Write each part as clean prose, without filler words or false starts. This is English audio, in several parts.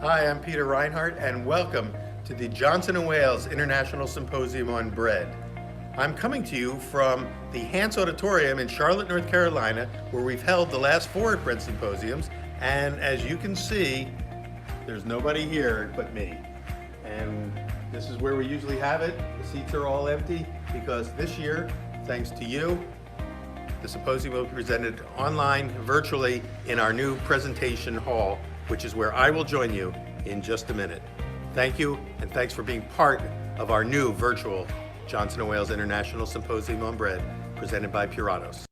Hi, I'm Peter Reinhardt, and welcome to the Johnson & Wales International Symposium on Bread. I'm coming to you from the Hance Auditorium in Charlotte, North Carolina, where we've held the last 4 bread symposiums, and as you can see, there's nobody here but me. And this is where we usually have it. The seats are all empty because this year, thanks to you, the symposium will be presented online, virtually, in our new presentation hall, which is where I will join you in just a minute. Thank you, and thanks for being part of our new virtual Johnson & Wales International Symposium on Bread, presented by Puratos.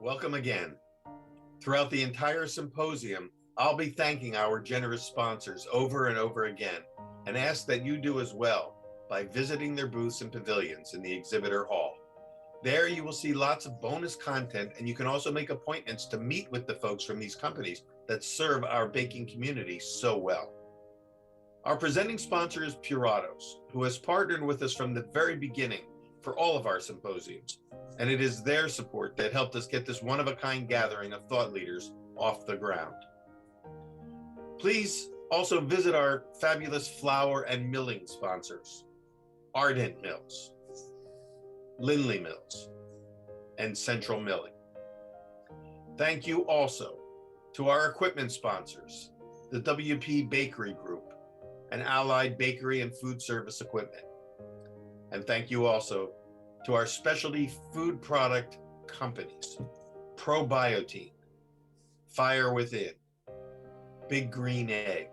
Welcome again. Throughout the entire symposium, I'll be thanking our generous sponsors over and over again, and ask that you do as well by visiting their booths and pavilions in the exhibitor hall. There you will see lots of bonus content, and you can also make appointments to meet with the folks from these companies that serve our baking community so well. Our presenting sponsor is Puratos, who has partnered with us from the very beginning for all of our symposiums, and it is their support that helped us get this one-of-a-kind gathering of thought leaders off the ground. Please also visit our fabulous flour and milling sponsors, Ardent Mills, Lindley Mills, and Central Milling. Thank you also to our equipment sponsors, the WP Bakery Group and Allied Bakery and Food Service Equipment. And thank you also to our specialty food product companies, Probiotine, Fire Within, Big Green Egg,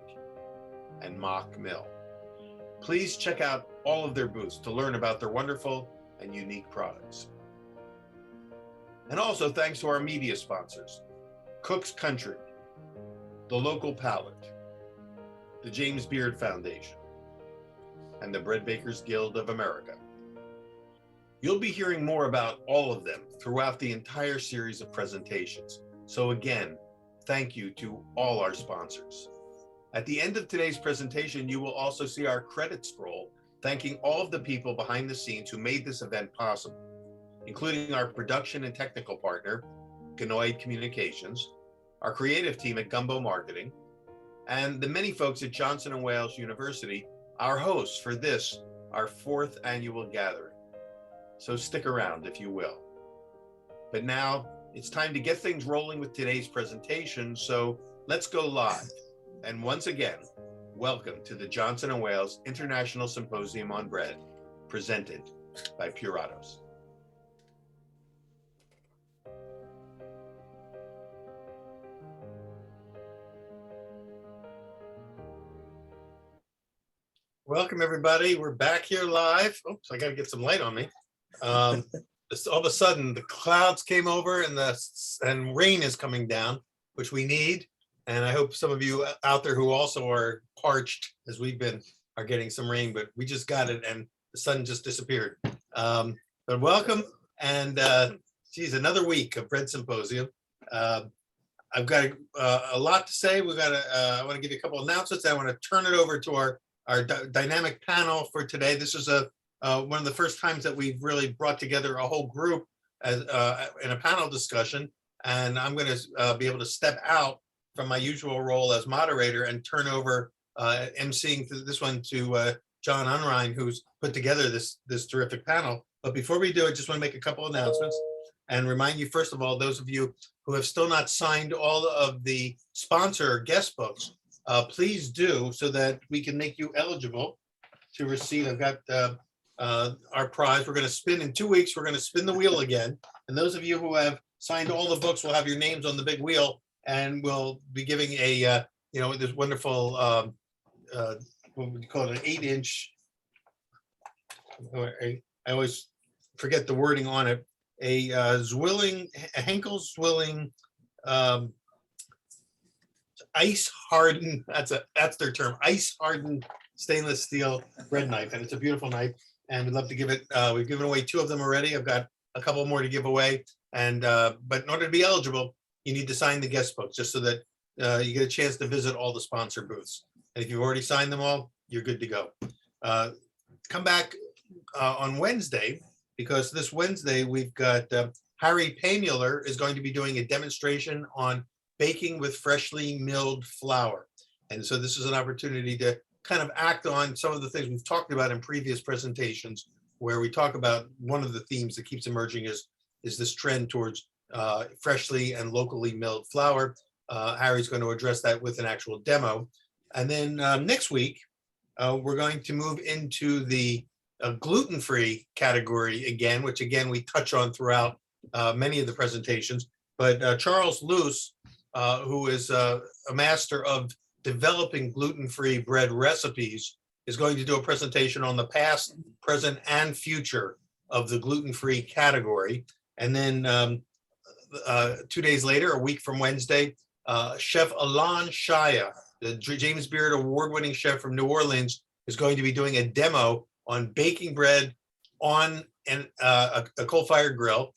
and Mock Mill. Please check out all of their booths to learn about their wonderful and unique products. And also thanks to our media sponsors, Cook's Country, The Local Palate, the James Beard Foundation, and the Bread Bakers Guild of America. You'll be hearing more about all of them throughout the entire series of presentations. So again, thank you to all our sponsors. At the end of today's presentation, you will also see our credit scroll, thanking all of the people behind the scenes who made this event possible, including our production and technical partner, Ganoid Communications, our creative team at Gumbo Marketing, and the many folks at Johnson & Wales University, our hosts for this, our 4th annual gathering. So stick around, if you will. But now, it's time to get things rolling with today's presentation, so let's go live. And once again, welcome to the Johnson & Wales International Symposium on Bread, presented by Puratos. Welcome, everybody. We're back here live. Oops, I got to get some light on me. All of a sudden, the clouds came over and rain is coming down, which we need. And I hope some of you out there who also are parched, as we've been, are getting some rain, but we just got it and the sun just disappeared. But welcome, and geez, another week of Bread Symposium. I've got a lot to say. I want to give you a couple announcements. I want to turn it over to our dynamic panel for today. This is one of the first times that we've really brought together a whole group as, in a panel discussion, and I'm going to be able to step out from my usual role as moderator and turn over emceeing this one to John Unrein, who's put together this terrific panel. But before we do it, just want to make a couple announcements and remind you, first of all, those of you who have still not signed all of the sponsor guest books, please do, so that we can make you eligible to receive. I've got our prize. We're going to spin in 2 weeks. We're going to spin the wheel again. And those of you who have signed all the books will have your names on the big wheel, and we'll be giving a, this wonderful, what would you call it, an 8-inch, I always forget the wording on it, a Henkel Zwilling ice hardened, that's their term, ice hardened stainless steel bread knife. And it's a beautiful knife, and we'd love to give it, we've given away 2 of them already. I've got a couple more to give away. And, but in order to be eligible, you need to sign the guest book, just so that you get a chance to visit all the sponsor booths. And if you've already signed them all, you're good to go. Come back on Wednesday, because this Wednesday we've got Harry Paymuller is going to be doing a demonstration on baking with freshly milled flour. And so this is an opportunity to kind of act on some of the things we've talked about in previous presentations, where we talk about one of the themes that keeps emerging is this trend towards freshly and locally milled flour. Harry's going to address that with an actual demo. And then next week, we're going to move into the gluten-free category again, which again, we touch on throughout many of the presentations. But Charles Luce, who is a master of developing gluten-free bread recipes, is going to do a presentation on the past, present, and future of the gluten-free category. And then 2 days later, a week from Wednesday, Chef Alon Shaya, the James Beard award-winning chef from New Orleans, is going to be doing a demo on baking bread on a coal-fired grill.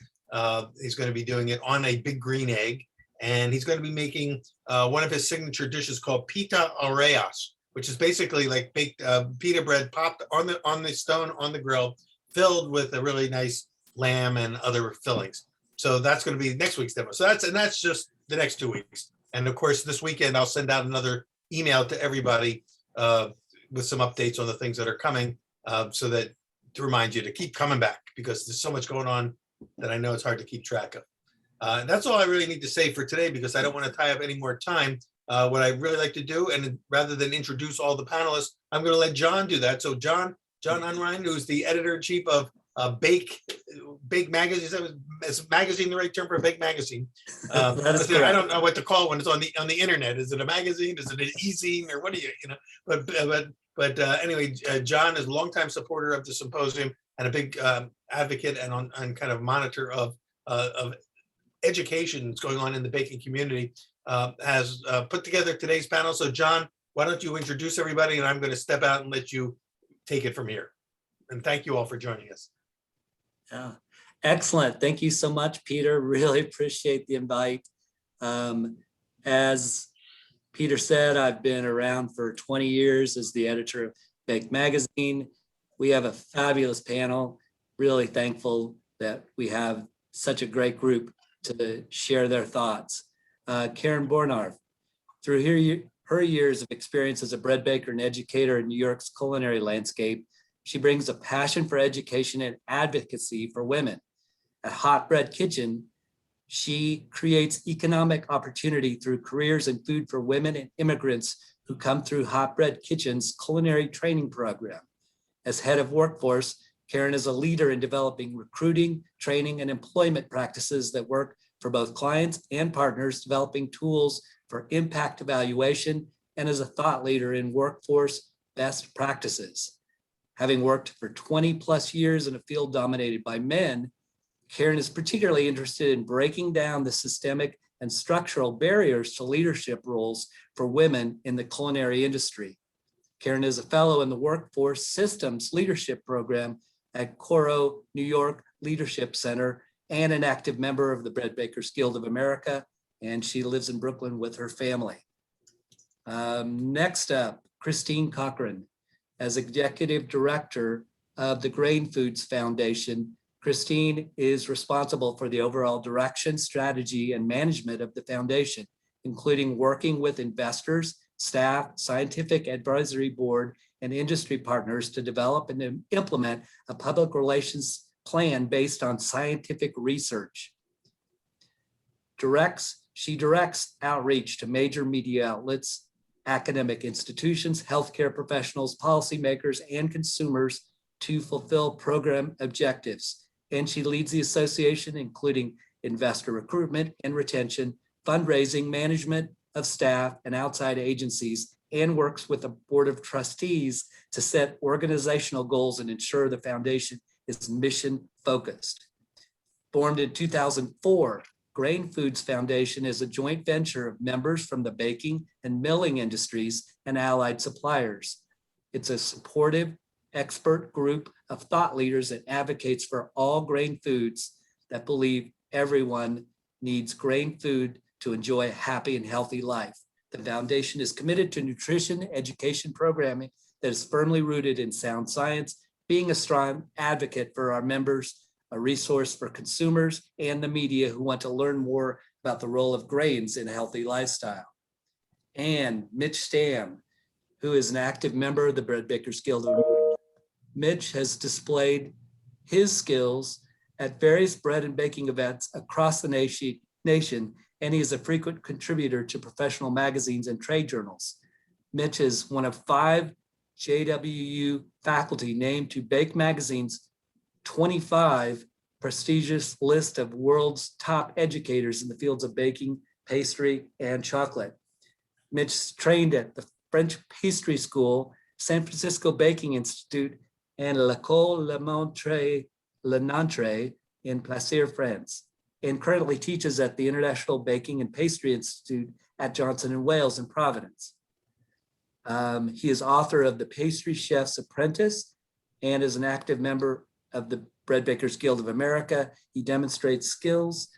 He's going to be doing it on a big green egg, and he's going to be making one of his signature dishes called pita arrayas, which is basically like baked pita bread popped on the stone on the grill, filled with a really nice lamb and other fillings. So that's going to be next week's demo. So that's just the next 2 weeks. And of course, this weekend I'll send out another email to everybody with some updates on the things that are coming, so that to remind you to keep coming back, because there's so much going on that I know it's hard to keep track of. And that's all I really need to say for today, because I don't want to tie up any more time. What I really like to do, and rather than introduce all the panelists, I'm going to let John do that. So John Unrein, who's the editor-in-chief of Bake Magazine. Is magazine the right term for a Bake magazine? That is correct. I don't know what to call it when it's on the internet. Is it a magazine? Is it an e-zine, or what do you know? But anyway, John is a longtime supporter of the symposium and a big advocate and kind of monitor of education that's going on in the baking community. Has put together today's panel. So John, why don't you introduce everybody, and I'm going to step out and let you take it from here. And thank you all for joining us. Yeah, excellent. Thank you so much, Peter. Really appreciate the invite. As Peter said, I've been around for 20 years as the editor of Bake Magazine. We have a fabulous panel. Really thankful that we have such a great group to share their thoughts. Karen Bornarth, through her years of experience as a bread baker and educator in New York's culinary landscape, she brings a passion for education and advocacy for women. At Hotbread Kitchen, she creates economic opportunity through careers in food for women and immigrants who come through Hotbread Kitchen's culinary training program. As head of workforce, Karen is a leader in developing recruiting, training, and employment practices that work for both clients and partners, developing tools for impact evaluation, and as a thought leader in workforce best practices. Having worked for 20 plus years in a field dominated by men, Karen is particularly interested in breaking down the systemic and structural barriers to leadership roles for women in the culinary industry. Karen is a fellow in the Workforce Systems Leadership Program at Coro New York Leadership Center and an active member of the Bread Bakers Guild of America, and she lives in Brooklyn with her family. Next up, Christine Cochran. As executive director of the Grain Foods Foundation, Christine is responsible for the overall direction, strategy, and management of the foundation, including working with investors, staff, scientific advisory board, and industry partners to develop and implement a public relations plan based on scientific research. She directs outreach to major media outlets, academic institutions, healthcare professionals, policymakers, and consumers to fulfill program objectives. And she leads the association, including investor recruitment and retention, fundraising, management of staff and outside agencies, and works with a board of trustees to set organizational goals and ensure the foundation is mission focused. Formed in 2004, Grain Foods Foundation is a joint venture of members from the baking and milling industries and allied suppliers. It's a supportive, expert group of thought leaders that advocates for all grain foods that believe everyone needs grain food to enjoy a happy and healthy life. The foundation is committed to nutrition education programming that is firmly rooted in sound science, being a strong advocate for our members a resource for consumers and the media who want to learn more about the role of grains in a healthy lifestyle. And Mitch Stamm, who is an active member of the Bread Bakers Guild of America. Mitch has displayed his skills at various bread and baking events across the nation, and he is a frequent contributor to professional magazines and trade journals. Mitch is one of 5 JWU faculty named to Bake Magazine's 25 prestigious list of world's top educators in the fields of baking, pastry, and chocolate. Mitch trained at the French Pastry School, San Francisco Baking Institute, and l'École Le Nantre in Plaisir, France, and currently teaches at the International Baking and Pastry Institute at Johnson & Wales in Providence. He is author of The Pastry Chef's Apprentice and is an active member of the Bread Bakers Guild of America. He demonstrates skills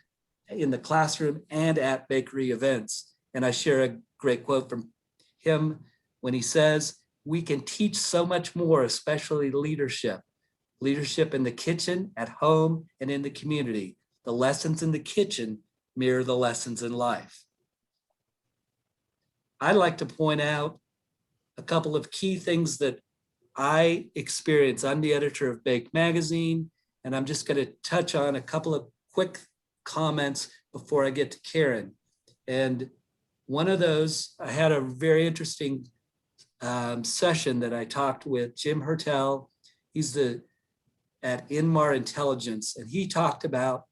in the classroom and at bakery events. And I share a great quote from him when he says, "We can teach so much more, especially leadership. Leadership in the kitchen, at home, and in the community. The lessons in the kitchen mirror the lessons in life." I'd like to point out a couple of key things that I experience. I'm the editor of Bake Magazine, and I'm just going to touch on a couple of quick comments before I get to Karen. And one of those, I had a very interesting session that I talked with Jim Hertel. He's at Inmar Intelligence, and he talked about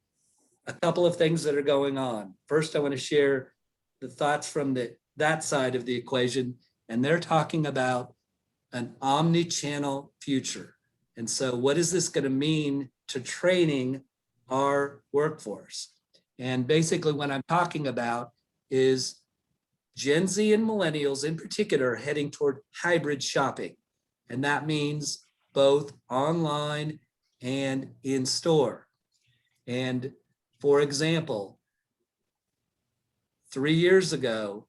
a couple of things that are going on. First, I want to share the thoughts from that side of the equation, and they're talking about an omni-channel future. And so what is this going to mean to training our workforce? And basically what I'm talking about is Gen Z and millennials in particular are heading toward hybrid shopping. And that means both online and in store. And for example, 3 years ago,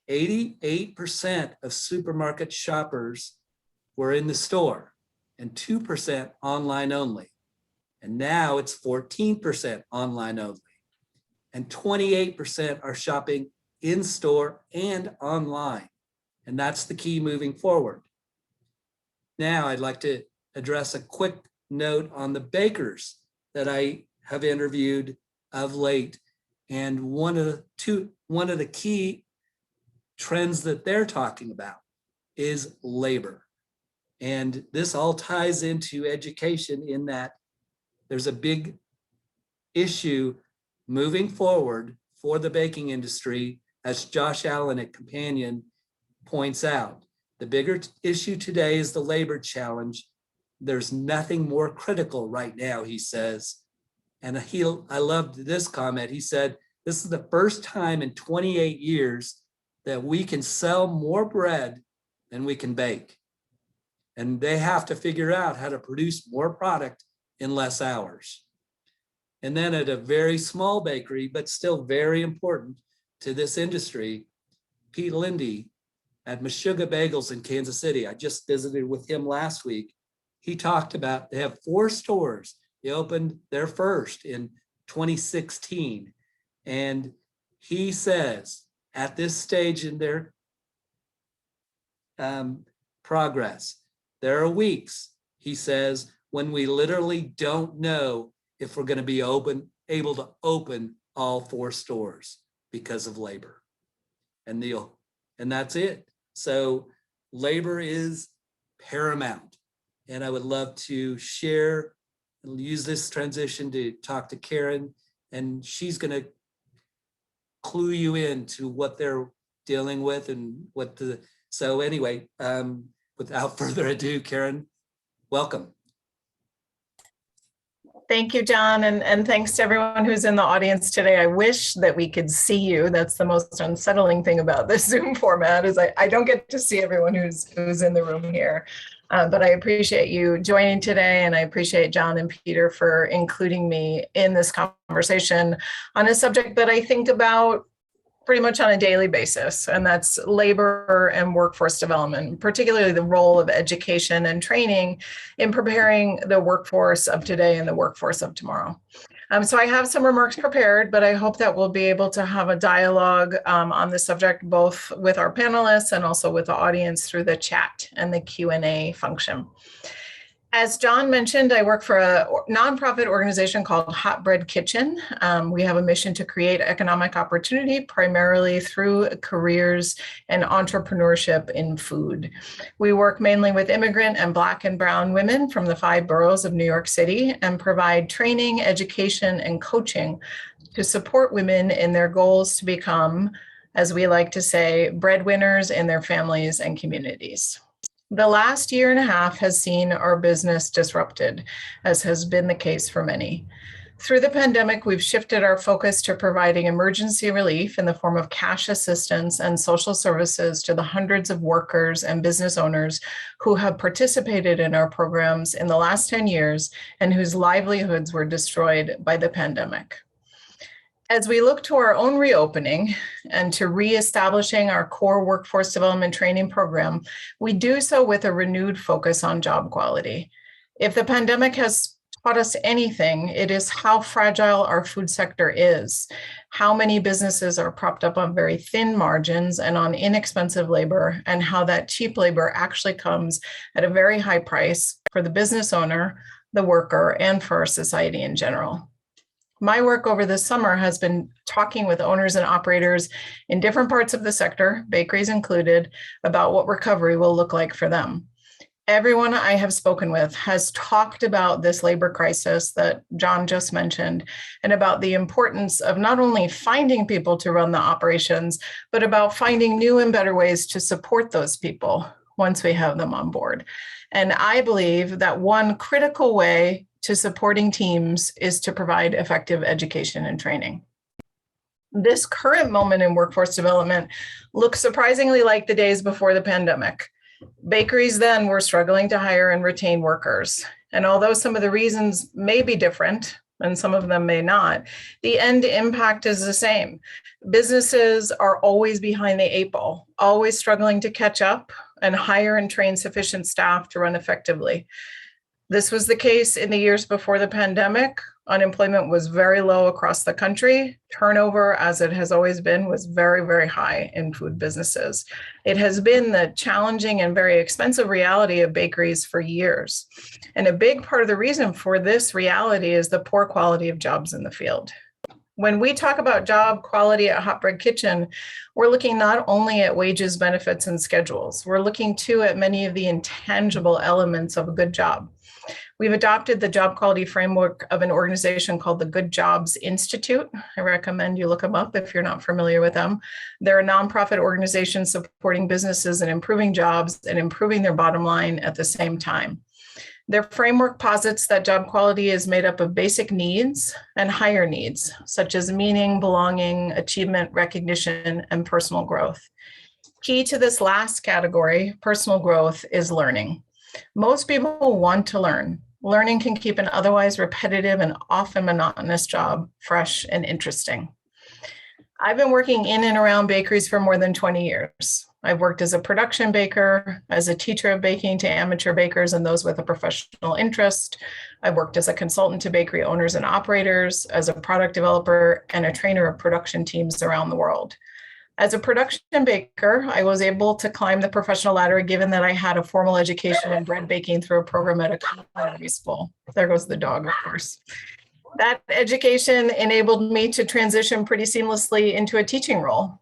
88% of supermarket shoppers were in the store and 2% online only. And now it's 14% online only. And 28% are shopping in store and online. And that's the key moving forward. Now I'd like to address a quick note on the bakers that I have interviewed of late. And one of the key trends that they're talking about is labor. And this all ties into education in that there's a big issue moving forward for the baking industry, as Josh Allen at Companion points out. The bigger issue today is the labor challenge. There's nothing more critical right now, he says. And I loved this comment. He said, "This is the first time in 28 years that we can sell more bread than we can bake." And they have to figure out how to produce more product in less hours. And then at a very small bakery, but still very important to this industry, Pete Lindy at Meshuggahs Bagels in Kansas City. I just visited with him last week. He talked about, they have 4 stores. They opened their first in 2016. And he says, at this stage in their progress, there are weeks, he says, when we literally don't know if we're going to be able to open all 4 stores because of labor. And that's it. So labor is paramount. And I would love to share and use this transition to talk to Karen, and she's going to clue you into what they're dealing with and so anyway, without further ado, Karen, welcome. Thank you, John, and thanks to everyone who's in the audience today. I wish that we could see you. That's the most unsettling thing about this Zoom format, is I don't get to see everyone who's in the room here. But I appreciate you joining today, and I appreciate John and Peter for including me in this conversation on a subject that I think about pretty much on a daily basis, and that's labor and workforce development, particularly the role of education and training in preparing the workforce of today and the workforce of tomorrow. So I have some remarks prepared, but I hope that we'll be able to have a dialogue on the subject, both with our panelists and also with the audience through the chat and the Q&A function. As John mentioned, I work for a nonprofit organization called Hotbread Kitchen. We have a mission to create economic opportunity primarily through careers and entrepreneurship in food. We work mainly with immigrant and Black and brown women from the 5 boroughs of New York City and provide training, education, and coaching to support women in their goals to become, as we like to say, breadwinners in their families and communities. The last year and a half has seen our business disrupted, as has been the case for many. Through the pandemic, we've shifted our focus to providing emergency relief in the form of cash assistance and social services to the hundreds of workers and business owners who have participated in our programs in the last 10 years and whose livelihoods were destroyed by the pandemic. As we look to our own reopening and to reestablishing our core workforce development training program, we do so with a renewed focus on job quality. If the pandemic has taught us anything, it is how fragile our food sector is, how many businesses are propped up on very thin margins and on inexpensive labor, and how that cheap labor actually comes at a very high price for the business owner, the worker, and for our society in general. My work over the summer has been talking with owners and operators in different parts of the sector, bakeries included, about what recovery will look like for them. Everyone I have spoken with has talked about this labor crisis that John just mentioned, and about the importance of not only finding people to run the operations, but about finding new and better ways to support those people once we have them on board. And I believe that one critical way to supporting teams is to provide effective education and training. This current moment in workforce development looks surprisingly like the days before the pandemic. Bakeries then were struggling to hire and retain workers. And although some of the reasons may be different, and some of them may not, the end impact is the same. Businesses are always behind the 8 ball, always struggling to catch up and hire and train sufficient staff to run effectively. This was the case in the years before the pandemic. Unemployment was very low across the country. Turnover, as it has always been, was very, very high in food businesses. It has been the challenging and very expensive reality of bakeries for years. And a big part of the reason for this reality is the poor quality of jobs in the field. When we talk about job quality at Hotbread Kitchen, we're looking not only at wages, benefits, and schedules. We're looking too at many of the intangible elements of a good job. We've adopted the job quality framework of an organization called the Good Jobs Institute. I recommend you look them up if you're not familiar with them. They're a nonprofit organization supporting businesses and improving jobs and improving their bottom line at the same time. Their framework posits that job quality is made up of basic needs and higher needs, such as meaning, belonging, achievement, recognition, and personal growth. Key to this last category, personal growth, is learning. Most people want to learn. Learning can keep an otherwise repetitive and often monotonous job fresh and interesting. I've been working in and around bakeries for more than 20 years. I've worked as a production baker, as a teacher of baking to amateur bakers and those with a professional interest. I've worked as a consultant to bakery owners and operators, as a product developer, and a trainer of production teams around the world. As a production baker, I was able to climb the professional ladder given that I had a formal education in bread baking through a program at a culinary school. There goes the dog, of course. That education enabled me to transition pretty seamlessly into a teaching role.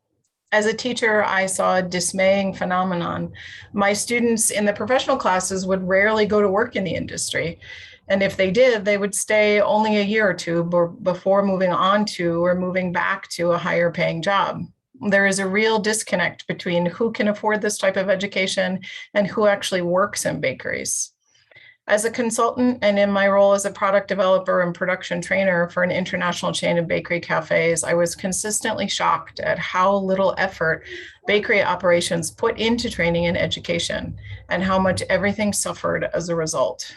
As a teacher, I saw a dismaying phenomenon. My students in the professional classes would rarely go to work in the industry. And if they did, they would stay only a year or two before moving on to or moving back to a higher paying job. There is a real disconnect between who can afford this type of education and who actually works in bakeries. As a consultant and in my role as a product developer and production trainer for an international chain of bakery cafes, I was consistently shocked at how little effort bakery operations put into training and education and how much everything suffered as a result.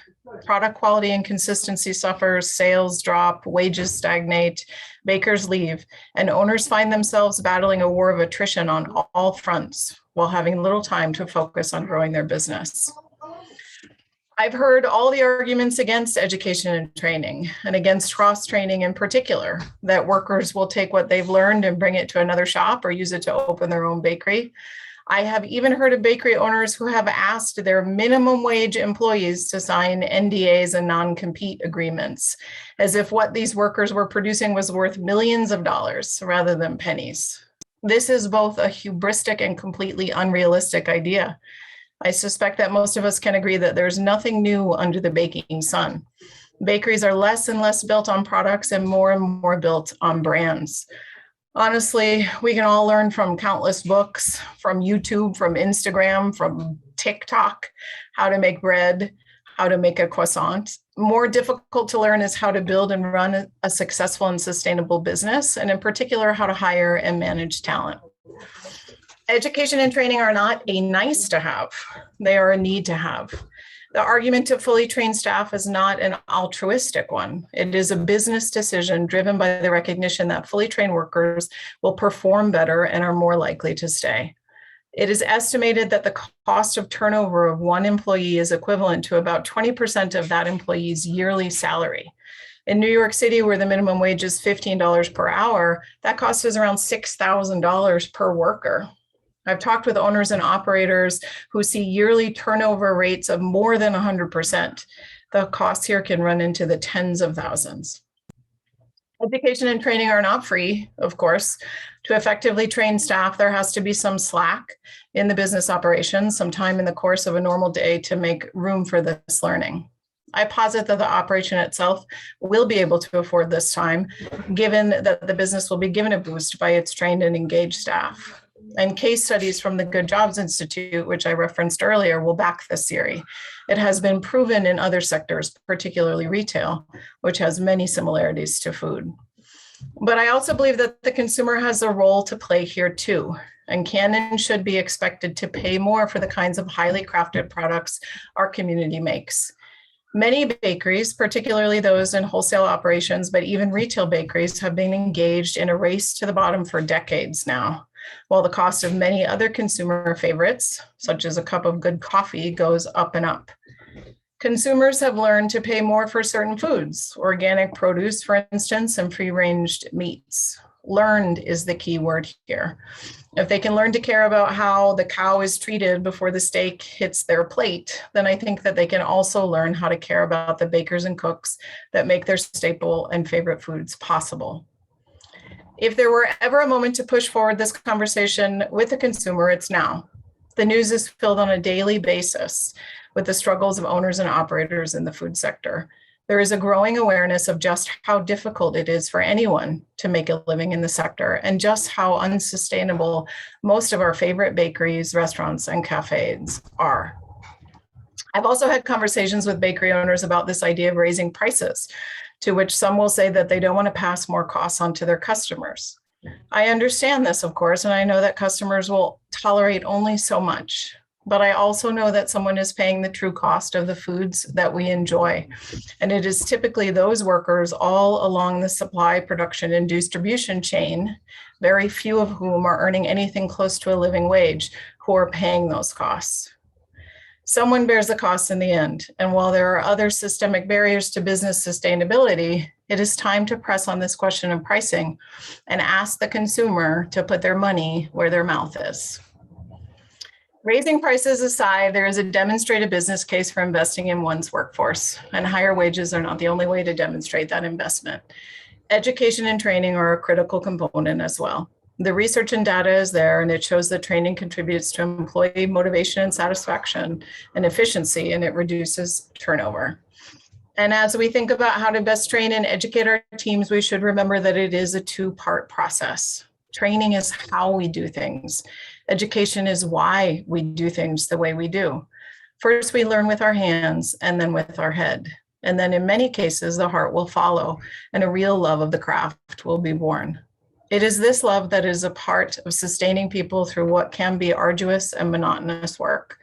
Product quality and consistency suffers, sales drop, wages stagnate, bakers leave, and owners find themselves battling a war of attrition on all fronts while having little time to focus on growing their business. I've heard all the arguments against education and training, and against cross-training in particular, that workers will take what they've learned and bring it to another shop or use it to open their own bakery. I have even heard of bakery owners who have asked their minimum wage employees to sign NDAs and non-compete agreements, as if what these workers were producing was worth millions of dollars rather than pennies. This is both a hubristic and completely unrealistic idea. I suspect that most of us can agree that there's nothing new under the baking sun. Bakeries are less and less built on products and more built on brands. Honestly, we can all learn from countless books, from YouTube, from Instagram, from TikTok, how to make bread, how to make a croissant. More difficult to learn is how to build and run a successful and sustainable business, and in particular, how to hire and manage talent. Education and training are not a nice to have, they are a need to have. The argument to fully trained staff is not an altruistic one. It is a business decision driven by the recognition that fully trained workers will perform better and are more likely to stay. It is estimated that the cost of turnover of one employee is equivalent to about 20% of that employee's yearly salary. In New York City, where the minimum wage is $15 per hour, that cost is around $6,000 per worker. I've talked with owners and operators who see yearly turnover rates of more than 100%. The costs here can run into the tens of thousands. Education and training are not free, of course. To effectively train staff, there has to be some slack in the business operations, some time in the course of a normal day to make room for this learning. I posit that the operation itself will be able to afford this time, given that the business will be given a boost by its trained and engaged staff. And case studies from the Good Jobs Institute, which I referenced earlier, will back this theory. It has been proven in other sectors, particularly retail, which has many similarities to food. But I also believe that the consumer has a role to play here too, and can and should be expected to pay more for the kinds of highly crafted products our community makes. Many bakeries, particularly those in wholesale operations, but even retail bakeries, have been engaged in a race to the bottom for decades now, while the cost of many other consumer favorites, such as a cup of good coffee, goes up and up. Consumers have learned to pay more for certain foods, organic produce, for instance, and free-ranged meats. Learned is the key word here. If they can learn to care about how the cow is treated before the steak hits their plate, then I think that they can also learn how to care about the bakers and cooks that make their staple and favorite foods possible. If there were ever a moment to push forward this conversation with the consumer, it's now. The news is filled on a daily basis with the struggles of owners and operators in the food sector. There is a growing awareness of just how difficult it is for anyone to make a living in the sector, and just how unsustainable most of our favorite bakeries, restaurants, and cafes are. I've also had conversations with bakery owners about this idea of raising prices, to which some will say that they don't want to pass more costs on to their customers. I understand this, of course, and I know that customers will tolerate only so much. But I also know that someone is paying the true cost of the foods that we enjoy. And it is typically those workers all along the supply, production, and distribution chain, very few of whom are earning anything close to a living wage, who are paying those costs. Someone bears the cost in the end. And while there are other systemic barriers to business sustainability, it is time to press on this question of pricing and ask the consumer to put their money where their mouth is. Raising prices aside, there is a demonstrated business case for investing in one's workforce, and higher wages are not the only way to demonstrate that investment. Education and training are a critical component as well. The research and data is there, and it shows that training contributes to employee motivation and satisfaction and efficiency, and it reduces turnover. And as we think about how to best train and educate our teams, we should remember that it is a two-part process. Training is how we do things. Education is why we do things the way we do. First, we learn with our hands and then with our head. And then in many cases, the heart will follow and a real love of the craft will be born. It is this love that is a part of sustaining people through what can be arduous and monotonous work.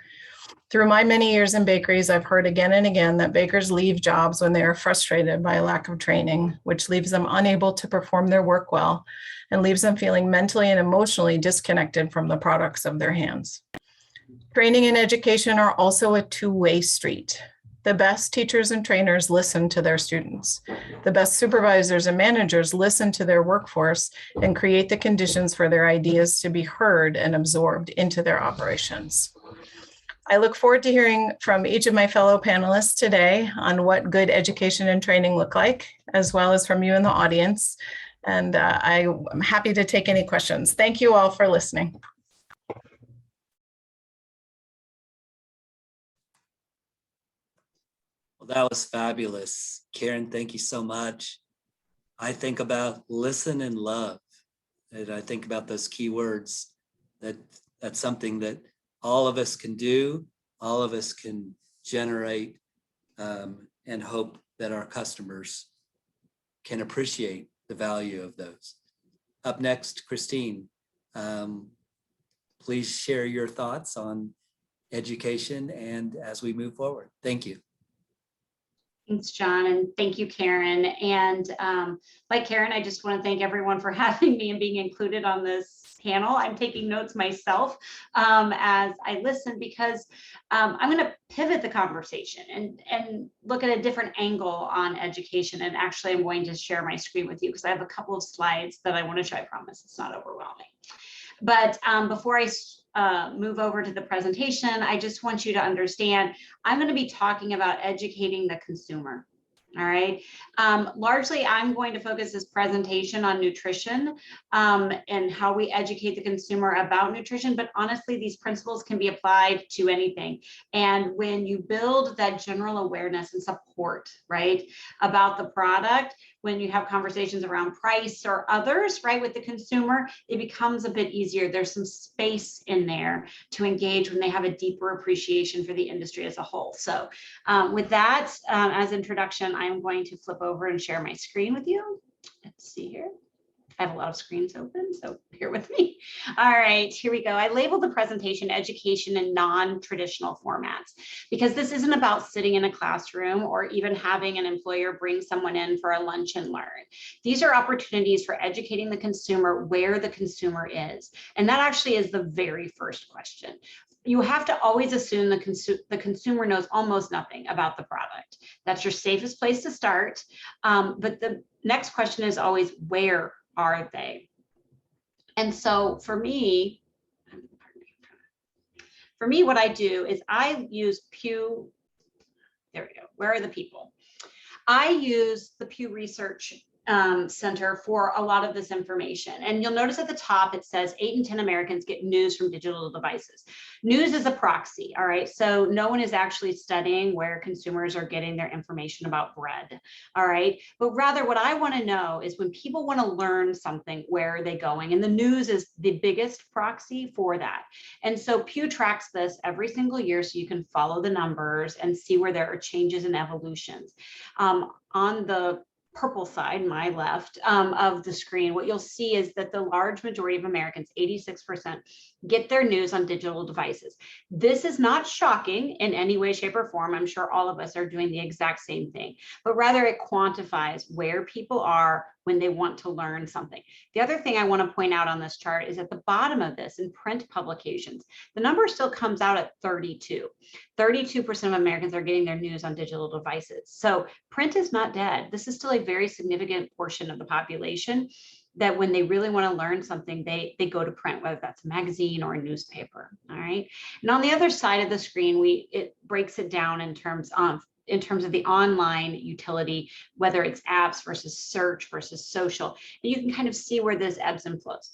Through my many years in bakeries, I've heard again and again that bakers leave jobs when they are frustrated by a lack of training, which leaves them unable to perform their work well and leaves them feeling mentally and emotionally disconnected from the products of their hands. Training and education are also a two-way street. The best teachers and trainers listen to their students. The best supervisors and managers listen to their workforce and create the conditions for their ideas to be heard and absorbed into their operations. I look forward to hearing from each of my fellow panelists today on what good education and training look like, as well as from you in the audience. And I'm happy to take any questions. Thank you all for listening. Well, that was fabulous. Karen, thank you so much. I think about listen and love. And I think about those key words. That's something that all of us can do, all of us can generate, and hope that our customers can appreciate the value of those. Up next, Christine, please share your thoughts on education and as we move forward. Thank you. Thanks, John, and thank you, Karen. And like Karen, I just want to thank everyone for having me and being included on this panel. I'm taking notes myself as I listen because I'm going to pivot the conversation and look at a different angle on education. And actually, I'm going to share my screen with you because I have a couple of slides that I want to show. I promise it's not overwhelming. But before I move over to the presentation, I just want you to understand, I'm going to be talking about educating the consumer. All right. Largely, I'm going to focus this presentation on nutrition and how we educate the consumer about nutrition. But honestly, these principles can be applied to anything. And when you build that general awareness and support, right, about the product, when you have conversations around price or others, right, with the consumer, it becomes a bit easier. There's some space in there to engage when they have a deeper appreciation for the industry as a whole. So with that, as introduction, I'm going to flip over and share my screen with you. Let's see here. I have a lot of screens open, so bear with me. All right, here we go. I labeled the presentation education in non-traditional formats because this isn't about sitting in a classroom or even having an employer bring someone in for a lunch and learn. These are opportunities for educating the consumer where the consumer is. And that actually is the very first question. You have to always assume the consumer knows almost nothing about the product. That's your safest place to start. But the next question is always, where are they? And so for me, what I do is I use Pew, there we go, where are the people? I use the Pew Research Center for a lot of this information. And you'll notice at the top, it says 8 in 10 Americans get news from digital devices. News is a proxy, all right? So no one is actually studying where consumers are getting their information about bread, all right? But rather what I wanna know is when people wanna learn something, where are they going? And the news is the biggest proxy for that. And so Pew tracks this every single year so you can follow the numbers and see where there are changes and evolutions. On the purple side, my left of the screen, what you'll see is that the large majority of Americans, 86%, get their news on digital devices. This is not shocking in any way, shape, or form. I'm sure all of us are doing the exact same thing, but rather it quantifies where people are when they want to learn something. The other thing I want to point out on this chart is at the bottom of this, in print publications, the number still comes out at 32. 32% of Americans are getting their news on digital devices. So print is not dead. This is still a very significant portion of the population that when they really want to learn something, they go to print, whether that's a magazine or a newspaper, all right? And on the other side of the screen, it breaks it down in terms of the online utility, whether it's apps versus search versus social. And you can kind of see where this ebbs and flows.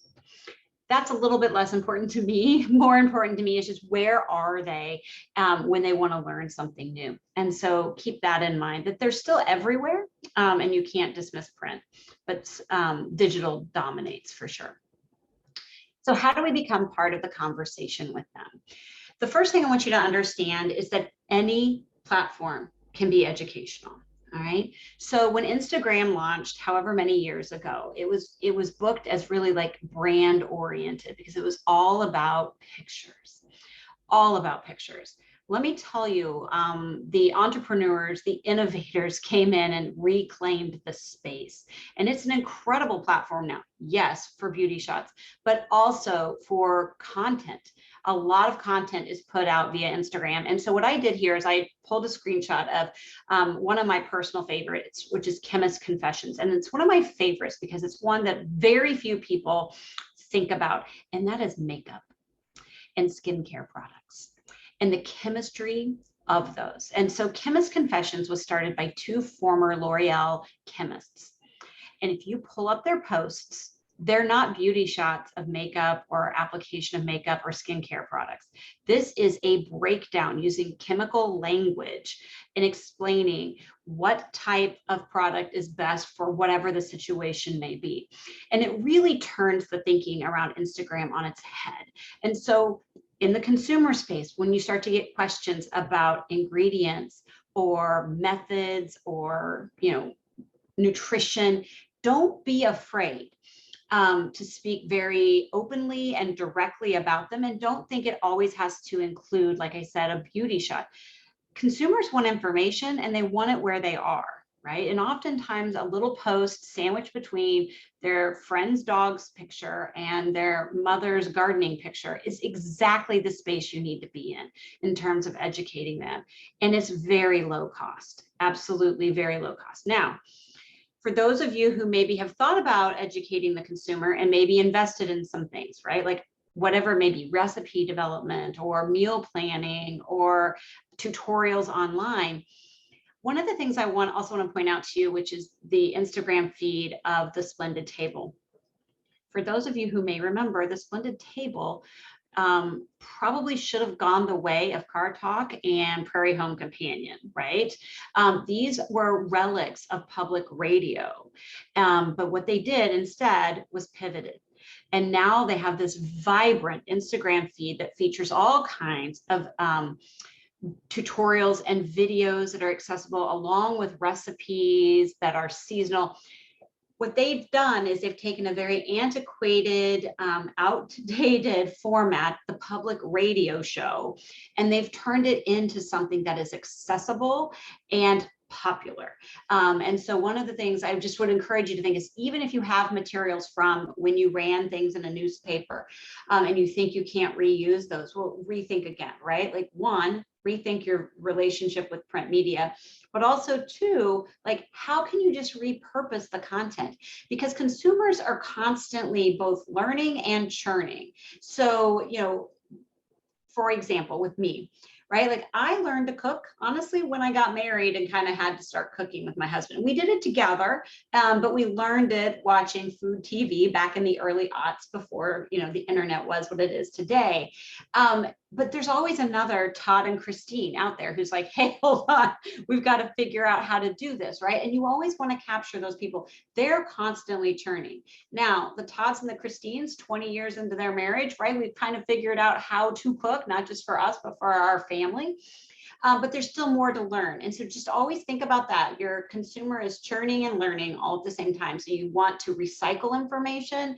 That's a little bit less important to me. More important to me is just where are they when they want to learn something new? And so keep that in mind, that they're still everywhere and you can't dismiss print, but digital dominates for sure. So how do we become part of the conversation with them? The first thing I want you to understand is that any platform can be educational. All right. So when Instagram launched, however many years ago, it was booked as really like brand oriented because it was all about pictures, all about pictures. let me tell you, the entrepreneurs, the innovators came in and reclaimed the space. And it's an incredible platform now, yes, for beauty shots, but also for content. A lot of content is put out via Instagram. And so what I did here is I pulled a screenshot of one of my personal favorites, which is Chemist Confessions. And it's one of my favorites because it's one that very few people think about, and that is makeup and skincare products and the chemistry of those. And so Chemist Confessions was started by two former L'Oreal chemists. And if you pull up their posts, they're not beauty shots of makeup or application of makeup or skincare products. This is a breakdown using chemical language and explaining what type of product is best for whatever the situation may be. And it really turns the thinking around Instagram on its head. And so in the consumer space, when you start to get questions about ingredients or methods or, nutrition, don't be afraid to speak very openly and directly about them. And don't think it always has to include, like I said, a beauty shot. Consumers want information and they want it where they are, right? And oftentimes a little post sandwiched between their friend's dog's picture and their mother's gardening picture is exactly the space you need to be in terms of educating them. And it's very low cost, absolutely very low cost. Now, for those of you who maybe have thought about educating the consumer and maybe invested in some things, right? Like whatever, maybe recipe development or meal planning or tutorials online. One of the things I also want to point out to you, which is the Instagram feed of the Splendid Table. For those of you who may remember, the Splendid Table probably should have gone the way of Car Talk and Prairie Home Companion, right? These were relics of public radio. But what they did instead was pivoted. And now they have this vibrant Instagram feed that features all kinds of tutorials and videos that are accessible along with recipes that are seasonal. What they've done is they've taken a very antiquated, outdated format, the public radio show, and they've turned it into something that is accessible and popular. And so one of the things I just would encourage you to think is, even if you have materials from when you ran things in a newspaper and you think you can't reuse those, well, rethink again, right? Like one, rethink your relationship with print media, but also two, like how can you just repurpose the content? Because consumers are constantly both learning and churning. So, for example, with me, right? Like I learned to cook, honestly, when I got married and kind of had to start cooking with my husband. We did it together, but we learned it watching food TV back in the early aughts before, the internet was what it is today. But there's always another Todd and Christine out there who's like, hey, hold on, we've got to figure out how to do this, right? And you always want to capture those people. They're constantly churning. Now, the Todds and the Christines, 20 years into their marriage, right? We've kind of figured out how to cook, not just for us, but for our family. But there's still more to learn. And so just always think about that. Your consumer is churning and learning all at the same time. So you want to recycle information,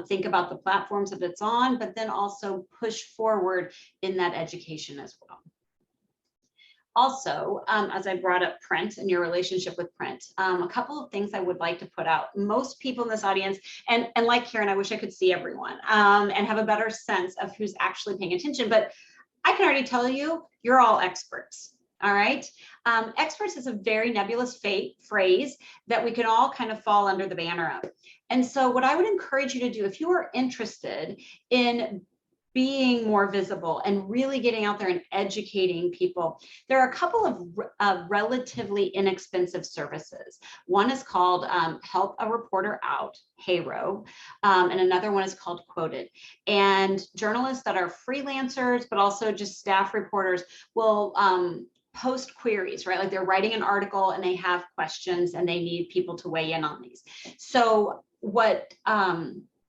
think about the platforms that it's on, but then also push forward in that education as well. Also, as I brought up print and your relationship with print, a couple of things I would like to put out. Most people in this audience, and like Karen, I wish I could see everyone and have a better sense of who's actually paying attention, but I can already tell you, you're all experts, all right? Experts is a very nebulous phrase that we can all kind of fall under the banner of. And so what I would encourage you to do, if you are interested in being more visible and really getting out there and educating people, there are a couple of relatively inexpensive services. One is called Help a Reporter Out, HARO, and another one is called Quoted. And journalists that are freelancers, but also just staff reporters will post queries, right? Like they're writing an article and they have questions and they need people to weigh in on these. So what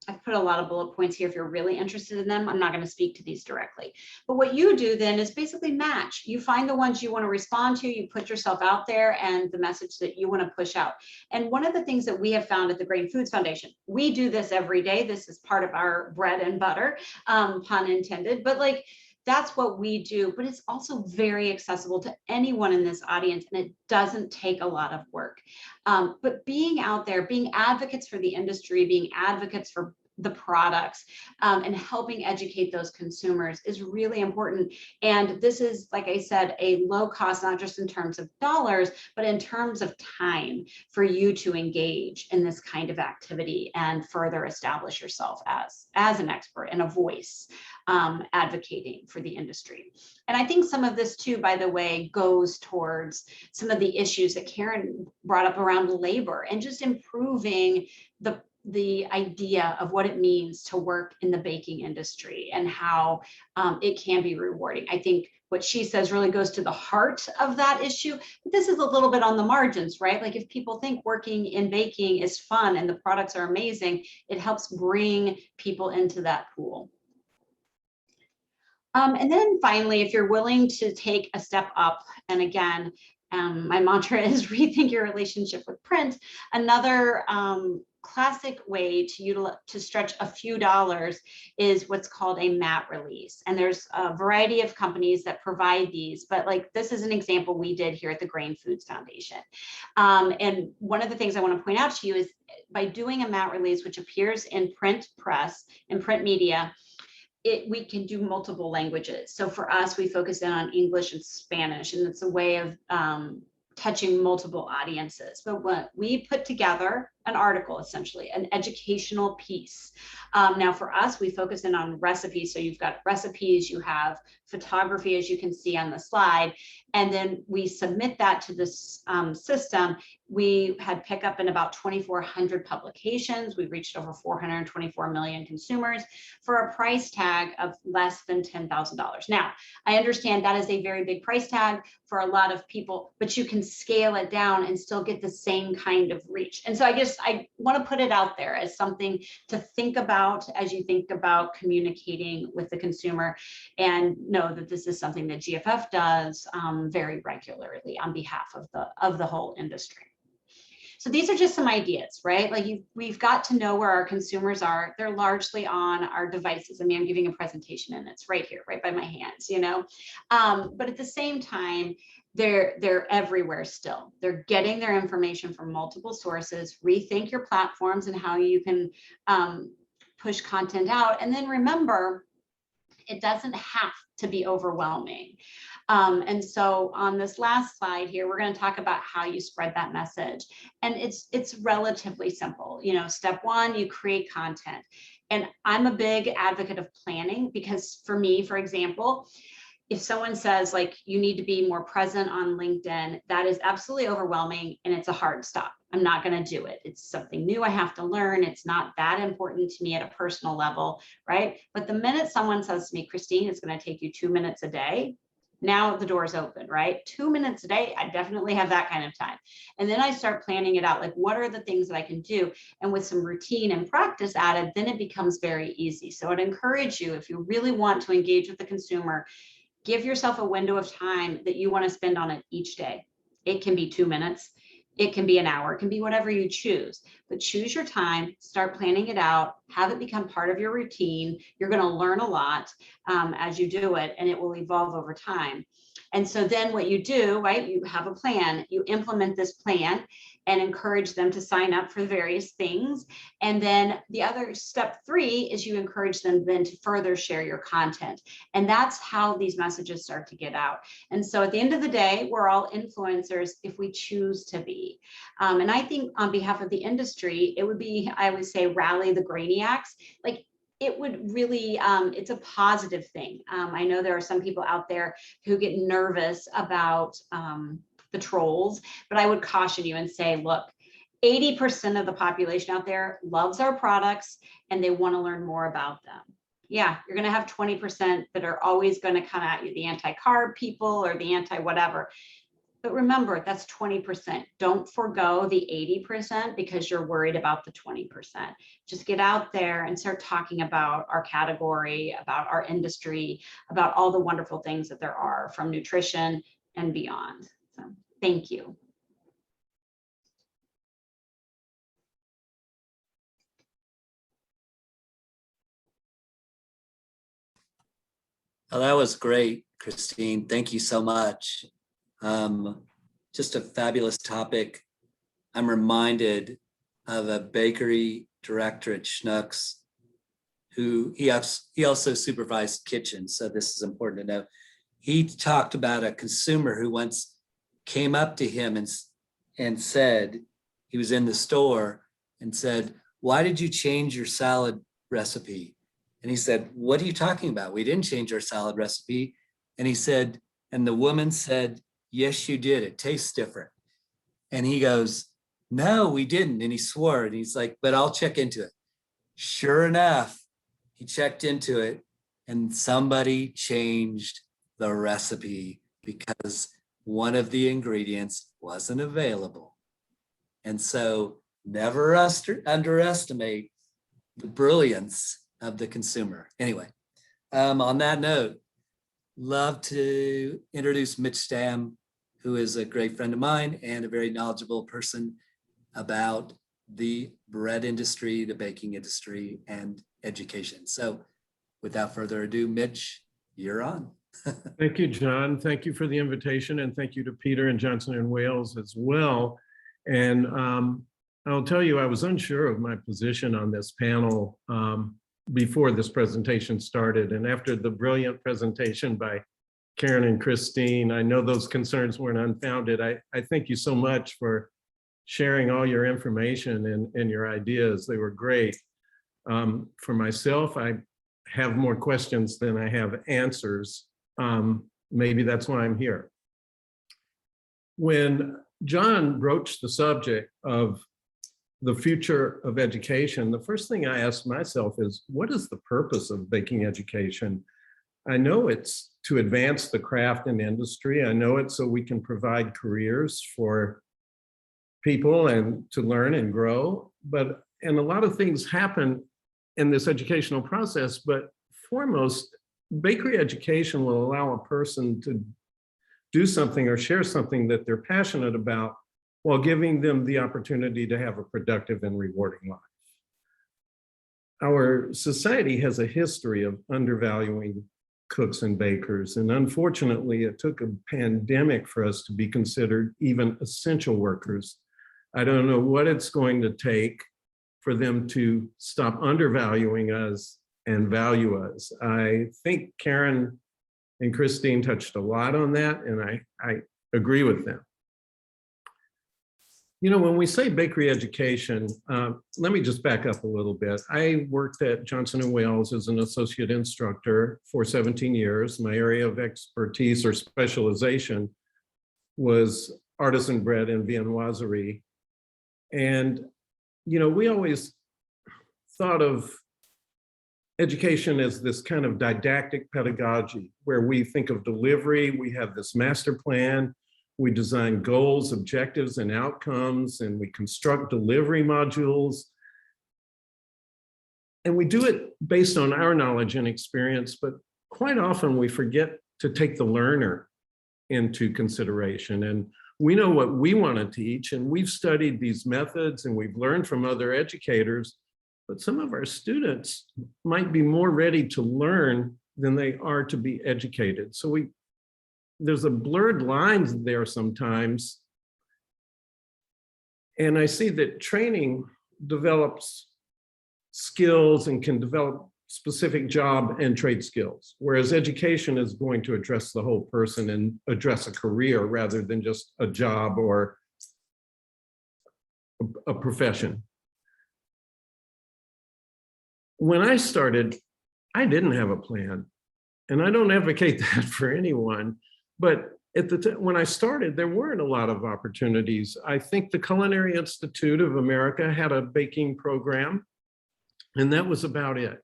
I've put a lot of bullet points here if you're really interested in them. I'm not going to speak to these directly. But what you do then is basically match. You find the ones you want to respond to, you put yourself out there and the message that you want to push out. And one of the things that we have found at the Grain Foods Foundation, we do this every day. This is part of our bread and butter, pun intended. But like that's what we do, but it's also very accessible to anyone in this audience, and it doesn't take a lot of work. But being out there, being advocates for the industry, being advocates for the products, and helping educate those consumers is really important. And this is, like I said, a low cost, not just in terms of dollars, but in terms of time for you to engage in this kind of activity and further establish yourself as an expert and a voice advocating for the industry. And I think some of this too, by the way, goes towards some of the issues that Karen brought up around labor and just improving the idea of what it means to work in the baking industry and how it can be rewarding. I think what she says really goes to the heart of that issue, but this is a little bit on the margins, right? Like if people think working in baking is fun and the products are amazing, it helps bring people into that pool. And then finally, if you're willing to take a step up, and again, my mantra is rethink your relationship with print. Another classic way to stretch a few dollars is what's called a mat release. And there's a variety of companies that provide these, but like this is an example we did here at the Grain Foods Foundation. And one of the things I want to point out to you is by doing a mat release, which appears in print press and print media, we can do multiple languages. So for us, we focus in on English and Spanish, and it's a way of touching multiple audiences. But what we put together an article, essentially an educational piece. Now for us, we focus in on recipes. So you've got recipes, you have photography, as you can see on the slide, and then we submit that to this system. We had pickup in about 2,400 publications. We've reached over 424 million consumers for a price tag of less than $10,000. Now, I understand that is a very big price tag for a lot of people, but you can scale it down and still get the same kind of reach. And so I want to put it out there as something to think about as you think about communicating with the consumer, and know that this is something that GFF does very regularly on behalf of the whole industry. So these are just some ideas, right? Like we've got to know where our consumers are. They're largely on our devices. I mean, I'm giving a presentation and it's right here, right by my hands, you know? But at the same time, they're everywhere still. They're getting their information from multiple sources. Rethink your platforms and how you can push content out. And then remember, it doesn't have to be overwhelming. And so on this last slide here, we're going to talk about how you spread that message. And it's relatively simple. You know, step one, you create content. And I'm a big advocate of planning, because for me, for example, if someone says like, you need to be more present on LinkedIn, that is absolutely overwhelming and it's a hard stop. I'm not going to do it. It's something new I have to learn. It's not that important to me at a personal level, right? But the minute someone says to me, Christine, it's going to take you 2 minutes a day, now the door's open, right? 2 minutes a day, I definitely have that kind of time. And then I start planning it out, like what are the things that I can do? And with some routine and practice added, then it becomes very easy. So I'd encourage you, if you really want to engage with the consumer, give yourself a window of time that you want to spend on it each day. It can be 2 minutes. It can be an hour. It can be whatever you choose. But choose your time, start planning it out, have it become part of your routine. You're going to learn a lot as you do it, and it will evolve over time. And so then what you do, right, you have a plan, you implement this plan and encourage them to sign up for various things. And then the other step 3 is you encourage them then to further share your content. And that's how these messages start to get out. And so at the end of the day, we're all influencers if we choose to be. And I think on behalf of the industry, it would be, I would say, rally the Grainiacs. Like, it would really, it's a positive thing. I know there are some people out there who get nervous about the trolls, but I would caution you and say, look, 80% of the population out there loves our products and they want to learn more about them. Yeah, you're going to have 20% that are always going to come at you, the anti-carb people or the anti-whatever. But remember, that's 20%. Don't forego the 80% because you're worried about the 20%. Just get out there and start talking about our category, about our industry, about all the wonderful things that there are from nutrition and beyond. So, thank you. Oh, that was great, Christine. Thank you so much. Just a fabulous topic. I'm reminded of a bakery director at Schnucks who he also supervised kitchens. So this is important to know. He talked about a consumer who once came up to him and said, he was in the store and said, "Why did you change your salad recipe?" And he said, "What are you talking about? We didn't change our salad recipe." And he said, and the woman said, "Yes, you did. It tastes different." And he goes, "No, we didn't." And he swore, and he's like, "But I'll check into it." Sure enough, he checked into it, and somebody changed the recipe because one of the ingredients wasn't available. And so never underestimate the brilliance of the consumer. Anyway, on that note, love to introduce Mitch Stamm, who is a great friend of mine and a very knowledgeable person about the bread industry, the baking industry, and education. So without further ado, Mitch, you're on. Thank you, John. Thank you for the invitation, and thank you to Peter and Johnson & Wales as well. And I'll tell you, I was unsure of my position on this panel before this presentation started. And after the brilliant presentation by Karen and Christine, I know those concerns weren't unfounded. I thank you so much for sharing all your information and your ideas. They were great. For myself, I have more questions than I have answers. Maybe that's why I'm here. When John broached the subject of the future of education, the first thing I asked myself is, what is the purpose of baking education? I know it's to advance the craft and industry. I know it's so we can provide careers for people and to learn and grow. And a lot of things happen in this educational process, but foremost, bakery education will allow a person to do something or share something that they're passionate about while giving them the opportunity to have a productive and rewarding life. Our society has a history of undervaluing cooks and bakers, and unfortunately, it took a pandemic for us to be considered even essential workers. I don't know what it's going to take for them to stop undervaluing us and value us. I think Karen and Christine touched a lot on that, and I agree with them. You know, when we say bakery education, let me just back up a little bit. I worked at Johnson & Wales as an associate instructor for 17 years. My area of expertise or specialization was artisan bread and viennoiserie. And, you know, we always thought of education as this kind of didactic pedagogy where we think of delivery, we have this master plan, we design goals, objectives, and outcomes, and we construct delivery modules. And we do it based on our knowledge and experience, but quite often we forget to take the learner into consideration. And we know what we want to teach, and we've studied these methods and we've learned from other educators, but some of our students might be more ready to learn than they are to be educated. So there's a blurred lines there sometimes. And I see that training develops skills and can develop specific job and trade skills, whereas education is going to address the whole person and address a career rather than just a job or a profession. When I started, I didn't have a plan, and I don't advocate that for anyone, but at the time when I started, there weren't a lot of opportunities. I think the Culinary Institute of America had a baking program, and that was about it.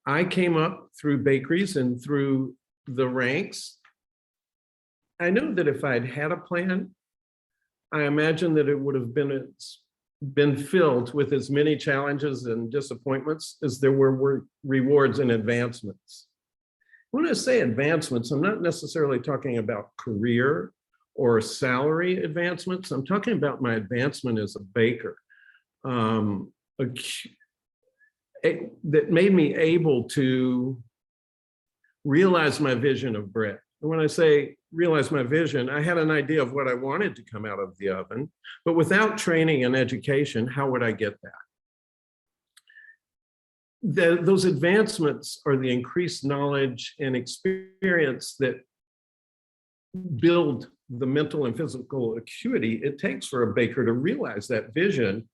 I came up through bakeries and through the ranks. I know that if I'd had a plan, I imagine that it would have been filled with as many challenges and disappointments as there were rewards and advancements. When I say advancements, I'm not necessarily talking about career or salary advancements. I'm talking about my advancement as a baker. That made me able to realize my vision of bread. And when I say realize my vision, I had an idea of what I wanted to come out of the oven, but without training and education, how would I get that? Those advancements are the increased knowledge and experience that build the mental and physical acuity it takes for a baker to realize that vision.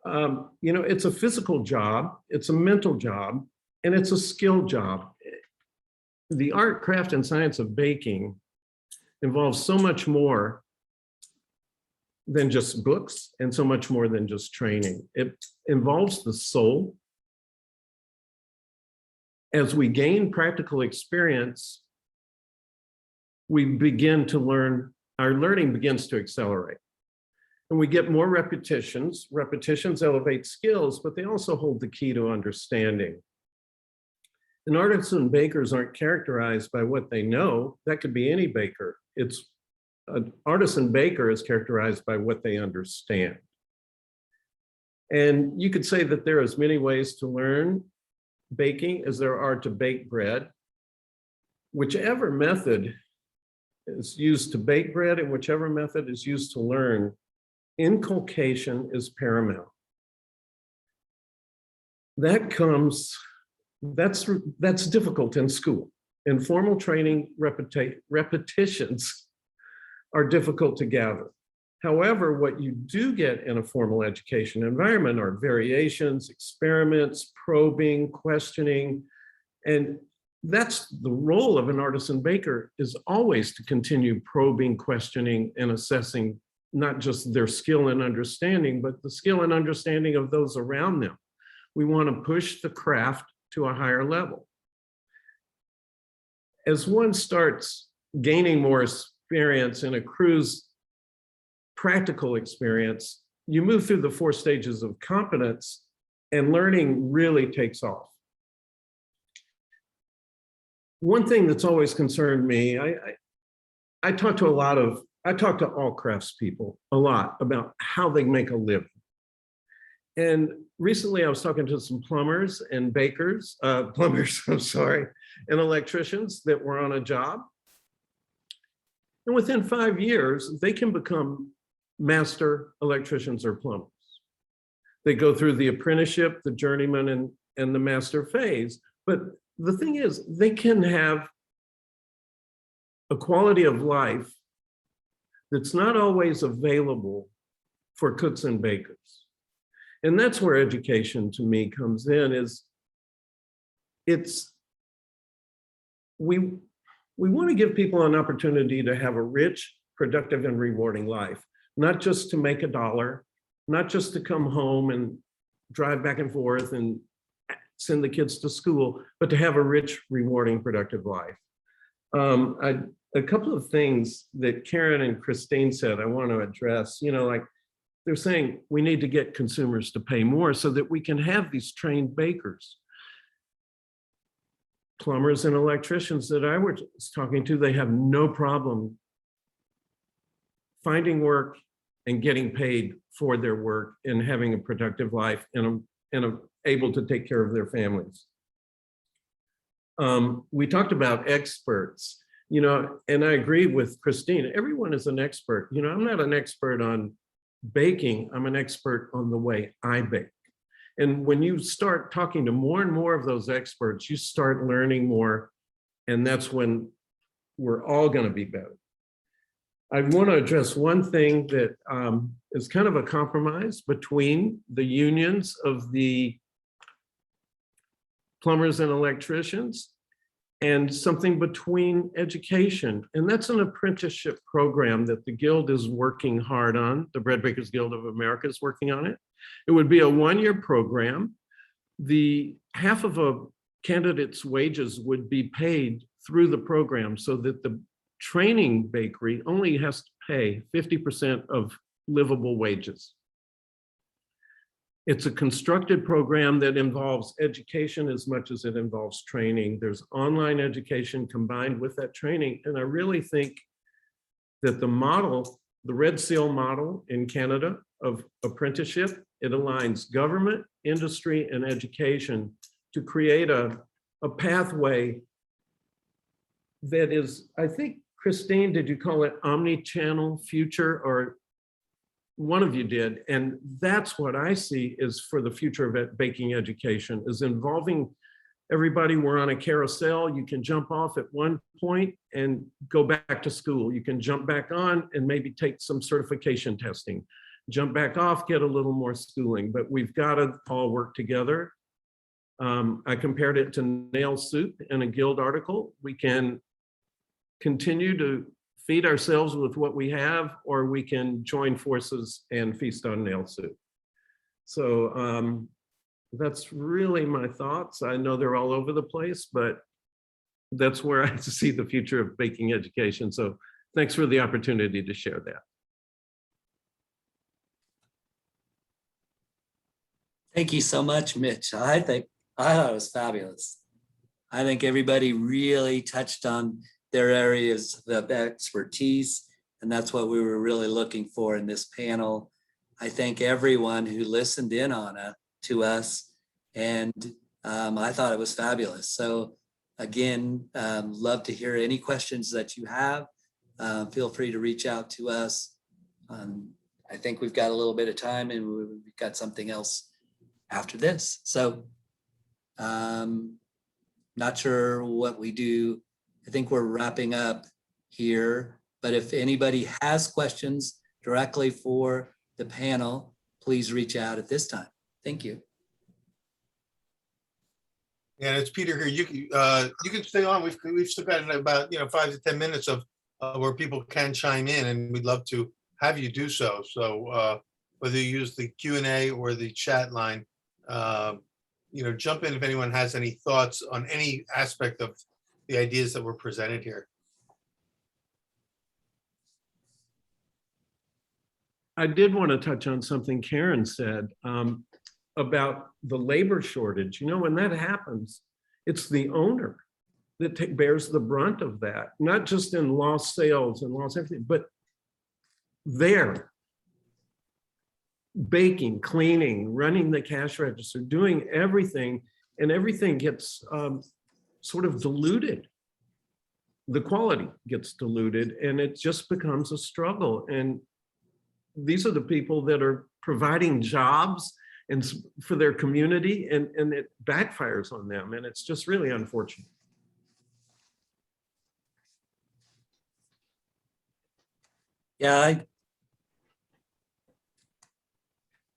It's a physical job, it's a mental job, and it's a skill job. The art, craft, and science of baking involves so much more than just books and so much more than just training. It involves the soul. As we gain practical experience, we begin to learn, our learning begins to accelerate. And we get more repetitions. Repetitions elevate skills, but they also hold the key to understanding. And artisan bakers aren't characterized by what they know. That could be any baker. It's an artisan baker is characterized by what they understand. And you could say that there are as many ways to learn baking as there are to bake bread. Whichever method is used to bake bread and whichever method is used to learn, inculcation is paramount. That's difficult in school. In formal training, repetitions are difficult to gather. However, what you do get in a formal education environment are variations, experiments, probing, questioning, and that's the role of an artisan baker, is always to continue probing, questioning, and assessing not just their skill and understanding, but the skill and understanding of those around them. We want to push the craft to a higher level. As one starts gaining more experience and accrues practical experience, you move through the 4 stages of competence and learning really takes off. One thing that's always concerned me, I talk to all craftspeople a lot about how they make a living. And recently I was talking to some plumbers and bakers, and electricians that were on a job. And within 5 years, they can become master electricians or plumbers. They go through the apprenticeship, the journeyman, and the master phase. But the thing is, they can have a quality of life that's not always available for cooks and bakers. And that's where education to me comes in, we want to give people an opportunity to have a rich, productive, and rewarding life, not just to make $1, not just to come home and drive back and forth and send the kids to school, but to have a rich, rewarding, productive life. A couple of things that Karen and Christine said I want to address, like they're saying we need to get consumers to pay more so that we can have these trained bakers. Plumbers and electricians that I was talking to, they have no problem finding work and getting paid for their work and having a productive life and able to take care of their families. We talked about experts, and I agree with Christine. Everyone is an expert. I'm not an expert on baking. I'm an expert on the way I bake. And when you start talking to more and more of those experts, you start learning more, and that's when we're all going to be better. I want to address one thing that is kind of a compromise between the unions of the plumbers and electricians and something between education. And that's an apprenticeship program that the Guild is working hard on. The Bread Bakers Guild of America is working on it. It would be a 1-year program. The half of a candidate's wages would be paid through the program so that the training bakery only has to pay 50% of livable wages. It's a constructed program that involves education as much as it involves training. There's online education combined with that training. And I really think that the model, the Red Seal model in Canada of apprenticeship, it aligns government, industry, and education to create a pathway that is, I think, Christine, did you call it omni-channel future, or one of you did? And that's what I see is for the future of baking education, is involving everybody. We're on a carousel. You can jump off at one point and go back to school. You can jump back on and maybe take some certification testing, jump back off, get a little more schooling, but we've got to all work together. I compared it to nail soup in a Guild article. We can continue to feed ourselves with what we have, or we can join forces and feast on nail soup. So that's really my thoughts. I know they're all over the place, but that's where I see the future of baking education. So thanks for the opportunity to share that. Thank you so much, Mitch. I thought it was fabulous. I think everybody really touched on their areas of expertise, and that's what we were really looking for in this panel. I thank everyone who listened in on to us, and I thought it was fabulous. So again, love to hear any questions that you have. Feel free to reach out to us. I think we've got a little bit of time, and we've got something else after this. So not sure what we do. I think we're wrapping up here, but if anybody has questions directly for the panel, please reach out at this time. Thank you. Yeah, it's Peter here. You can stay on. We've still got about 5 to 10 minutes of where people can chime in, and we'd love to have you do so. So whether you use the Q&A or the chat line, jump in if anyone has any thoughts on any aspect of the ideas that were presented here. I did want to touch on something Karen said about the labor shortage. When that happens, it's the owner that bears the brunt of that, not just in lost sales and lost everything, but there, baking, cleaning, running the cash register, doing everything, and everything gets sort of diluted. The quality gets diluted, and it just becomes a struggle. And these are the people that are providing jobs and for their community, and it backfires on them, and it's just really unfortunate. Yeah,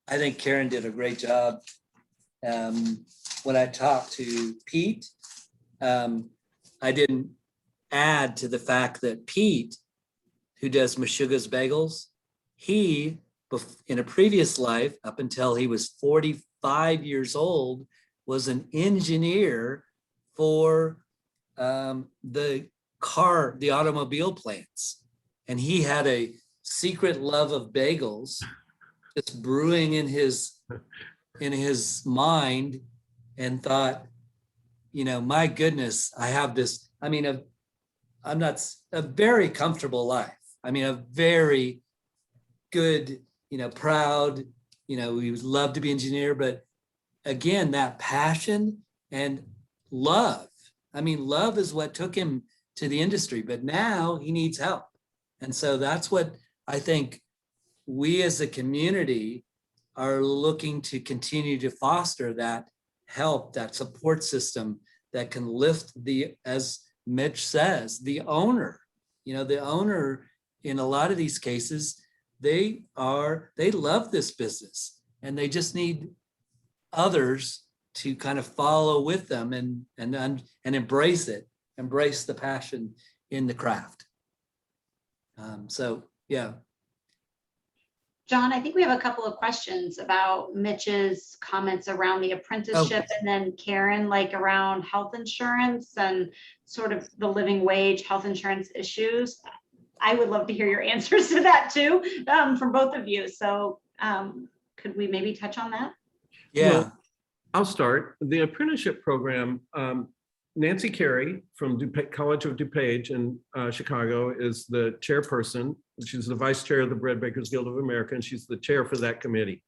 I think Karen did a great job. When I talked to Pete, I didn't add to the fact that Pete, who does Meshuggahs bagels, he, in a previous life, up until he was 45 years old, was an engineer for the automobile plants. And he had a secret love of bagels just brewing in his mind, and thought, my goodness, I have this, I'm not a very comfortable life. A very good, proud, we would love to be engineer, but again, that passion and love. Love is what took him to the industry, but now he needs help. And so that's what I think we as a community are looking to continue to foster, that help, that support system that can lift as Mitch says, the owner. The owner in a lot of these cases, they love this business, and they just need others to kind of follow with them and embrace it, embrace the passion in the craft. So yeah. John, I think we have a couple of questions about Mitch's comments around the apprenticeship, and then Karen, around health insurance and sort of the living wage health insurance issues. I would love to hear your answers to that too, from both of you. So could we maybe touch on that? Yeah. Well, I'll start. The apprenticeship program, Nancy Carey from College of DuPage in Chicago is the chairperson. She's the vice chair of the Bread Bakers Guild of America, and she's the chair for that committee.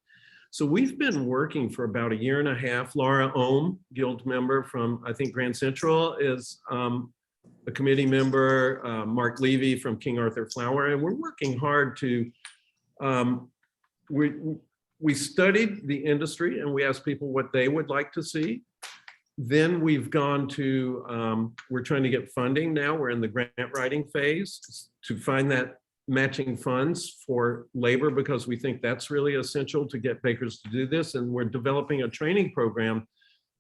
So we've been working for about 1.5 years. Laura Ohm, guild member from, I think, Grand Central, is a a committee member, Mark Levy from King Arthur Flour, and we're working hard to, we studied the industry and we asked people what they would like to see. Then we've gone to, we're trying to get funding now. We're in the grant writing phase to find that matching funds for labor, because we think that's really essential to get bakers to do this. And we're developing a training program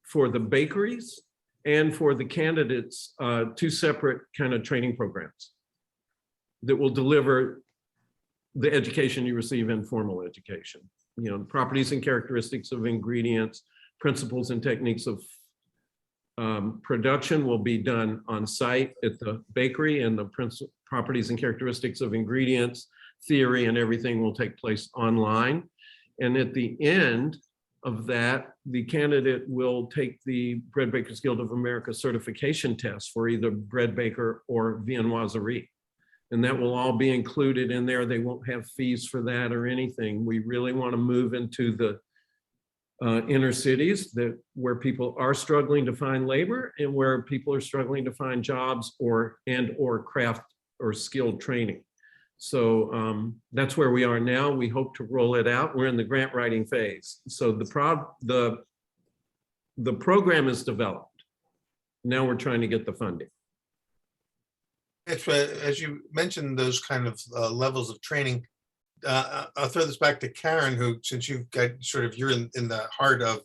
for the bakeries and for the candidates, two separate kind of training programs that will deliver the education you receive in formal education. You know, properties and characteristics of ingredients, principles and techniques of production will be done on site at the bakery, and the properties and characteristics of ingredients, theory, and everything will take place online. And at the end of that, the candidate will take the Bread Bakers Guild of America certification test for either bread baker or viennoiserie. And that will all be included in there. They won't have fees for that or anything. We really want to move into the inner cities where people are struggling to find labor and where people are struggling to find jobs or craft or skilled training. So that's where we are now. We hope to roll it out. We're in the grant writing phase. So the program is developed. Now we're trying to get the funding. As you mentioned, those kind of levels of training, I'll throw this back to Karen, who, since you've got you're in the heart of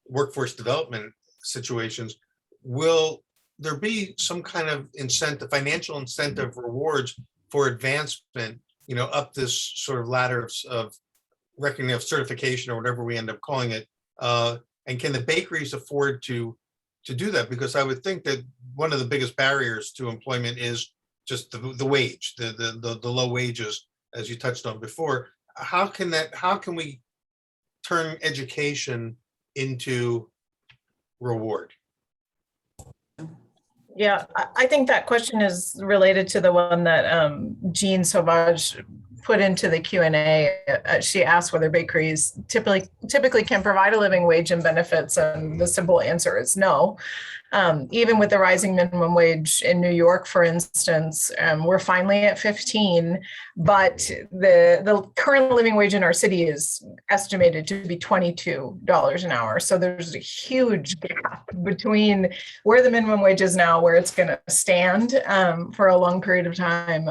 workforce development situations, will there be some kind of incentive, financial incentive rewards for advancement, you know, up this sort of ladder of recognition of certification or whatever we end up calling it? And can the bakeries afford to do that? Because I would think that one of the biggest barriers to employment is just the wage, the low wages, as you touched on before. How can we turn education into reward? Yeah, I think that question is related to the one that Jean Sauvage put into the Q&A. She asked whether bakeries typically can provide a living wage and benefits, and the simple answer is no. Even with the rising minimum wage in New York, for instance, we're finally at 15, but the current living wage in our city is estimated to be $22 an hour. So there's a huge gap between where the minimum wage is now, where it's going to stand for a long period of time,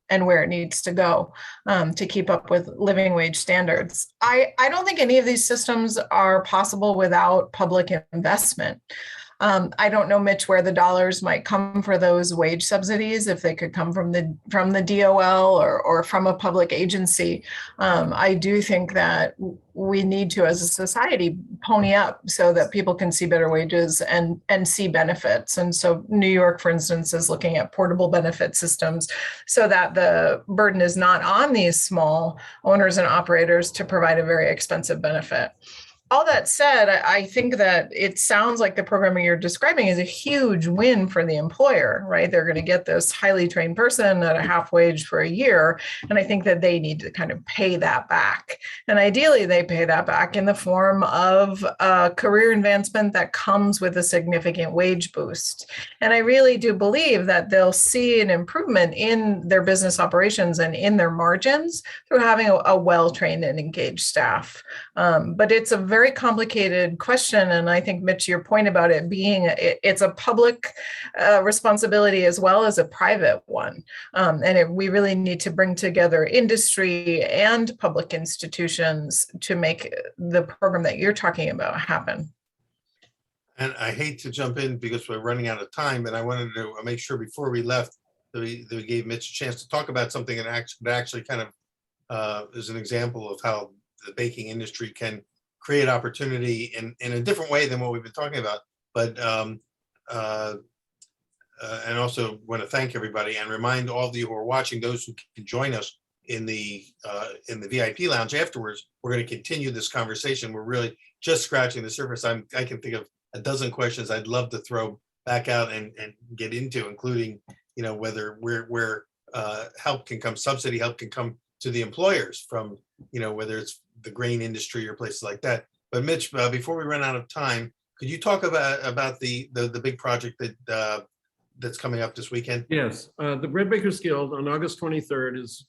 and where it needs to go to keep up with living wage standards. I don't think any of these systems are possible without public investment. I don't know, Mitch, where the dollars might come for those wage subsidies, if they could come from the DOL or from a public agency. I do think that we need to, as a society, pony up so that people can see better wages and see benefits. And so New York, for instance, is looking at portable benefit systems so that the burden is not on these small owners and operators to provide a very expensive benefit. All that said, I think that it sounds like the program you're describing is a huge win for the employer, right? They're going to get this highly trained person at a half wage for a year. And I think that they need to kind of pay that back. And ideally, they pay that back in the form of career advancement that comes with a significant wage boost. And I really do believe that they'll see an improvement in their business operations and in their margins through having a well-trained and engaged staff. But it's a very complicated question. And I think, Mitch, your point about it being, it's a public responsibility as well as a private one. We really need to bring together industry and public institutions to make the program that you're talking about happen. And I hate to jump in because we're running out of time, but I wanted to make sure before we left that we gave Mitch a chance to talk about something that actually kind of is an example of how the baking industry can create opportunity in a different way than what we've been talking about. But and also want to thank everybody and remind all of you who are watching, those who can join us in the VIP lounge afterwards. We're going to continue this conversation. We're really just scratching the surface. I can think of a dozen questions I'd love to throw back out and get into, including, you know, whether where help can come, subsidy help can come to the employers from, you know, whether it's the grain industry or places like that. But Mitch, before we run out of time, could you talk about the big project that that's coming up this weekend? Yes, the Bread Bakers Guild on August 23rd is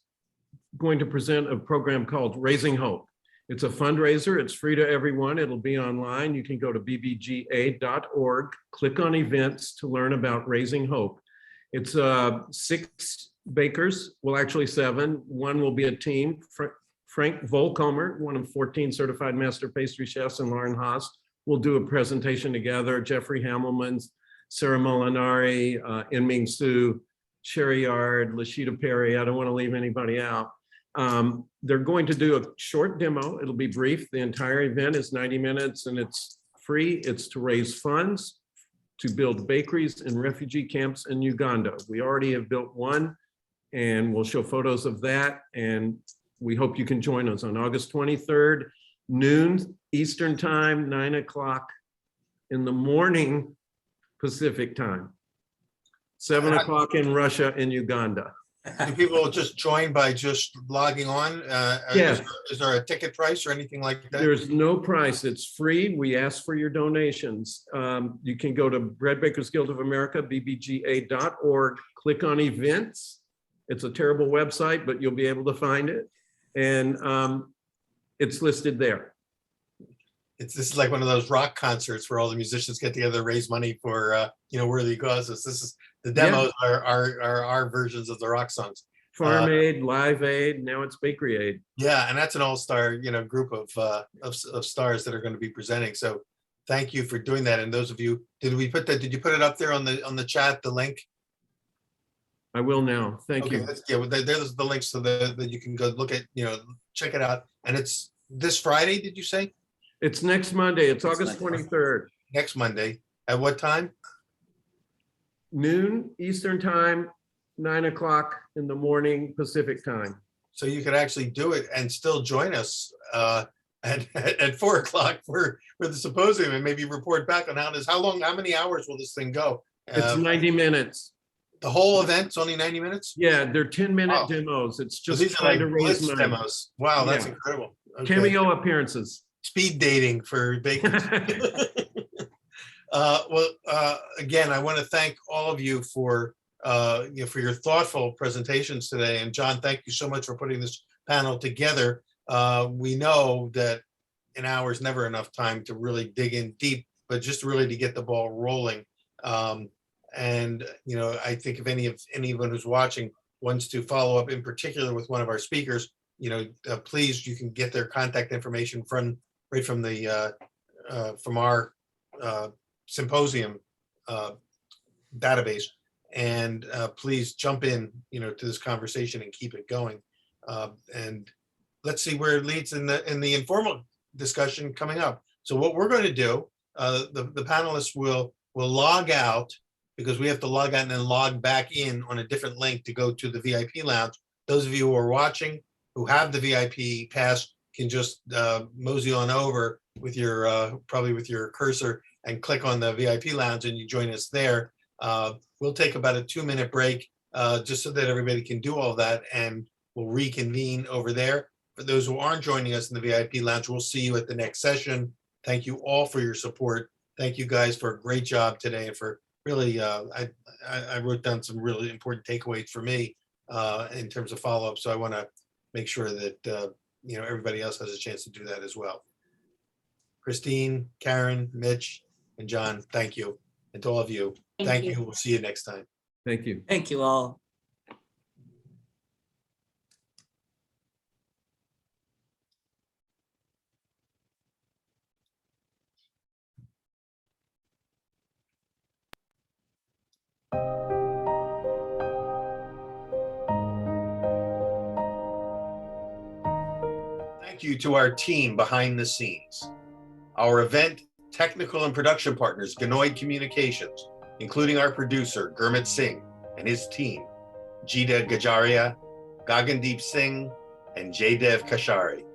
going to present a program called Raising Hope. It's a fundraiser. It's free to everyone. It'll be online. You can go to bbga.org, click on events to learn about Raising Hope. It's 6 bakers, well, actually 7. One will be a team. Frank Volkomer, one of 14 certified master pastry chefs, and Lauren Haas will do a presentation together. Jeffrey Hamelman, Sarah Molinari, Inming Su, Sherry Yard, Lashita Perry. I don't want to leave anybody out. They're going to do a short demo. It'll be brief. The entire event is 90 minutes and it's free. It's to raise funds to build bakeries in refugee camps in Uganda. We already have built one and we'll show photos of that. And we hope you can join us on August 23rd, noon Eastern time, 9 o'clock in the morning Pacific time, 7 o'clock in Russia and Uganda. Do people just join by just logging on? Yes. Is there a ticket price or anything like that? There's no price. It's free. We ask for your donations. You can go to Bread Bakers Guild of America, bbga.org, click on events. It's a terrible website, but you'll be able to find it. And it's listed there. This is like one of those rock concerts where all the musicians get together to raise money for worthy causes. This is the demos are our versions of the rock songs. Farm Aid, Live Aid, now it's Bakery Aid. Yeah, and that's an all-star group of stars that are going to be presenting. So thank you for doing that. And those of you, did you put it up there on the chat, the link? I will now. Thank you. There's the links so that you can go look at, check it out. And it's this Friday, did you say? It's next Monday. It's August 23rd. Next Monday. At what time? Noon Eastern time, 9 o'clock in the morning Pacific time. So you could actually do it and still join us at 4 o'clock for the symposium and maybe report back on how many hours will this thing go? It's 90 minutes. The whole event's only 90 minutes? Yeah, they're 10-minute demos. It's just these are trying like to raise blitz money. demos. Wow, that's Yeah. incredible. Okay. Cameo appearances. Speed dating for bakers. Again, I want to thank all of you for your thoughtful presentations today. And John, thank you so much for putting this panel together. We know that an hour is never enough time to really dig in deep, but just really to get the ball rolling. I think if anyone who's watching wants to follow up in particular with one of our speakers, please, you can get their contact information right from our symposium database, and please jump in, to this conversation and keep it going. And let's see where it leads in the informal discussion coming up. So what we're going to do, the panelists will log out, because we have to log out and then log back in on a different link to go to the VIP lounge. Those of you who are watching, who have the VIP pass, can just mosey on over with your probably with your cursor and click on the VIP lounge, and you join us there. We'll take about a 2-minute break just so that everybody can do all that, and we'll reconvene over there. For those who aren't joining us in the VIP lounge, we'll see you at the next session. Thank you all for your support. Thank you guys for a great job today, and for really, I wrote down some really important takeaways for me in terms of follow-up. So I want to make sure that everybody else has a chance to do that as well. Christine, Karen, Mitch, and John, thank you. And to all of you, thank you. We'll see you next time. Thank you. Thank you all. Thank you to our team behind the scenes. Our event, technical and production partners, Ganoid Communications, including our producer, Gurmit Singh, and his team, Jita Gajaria, Gagandeep Singh, and Jaydev Kashari.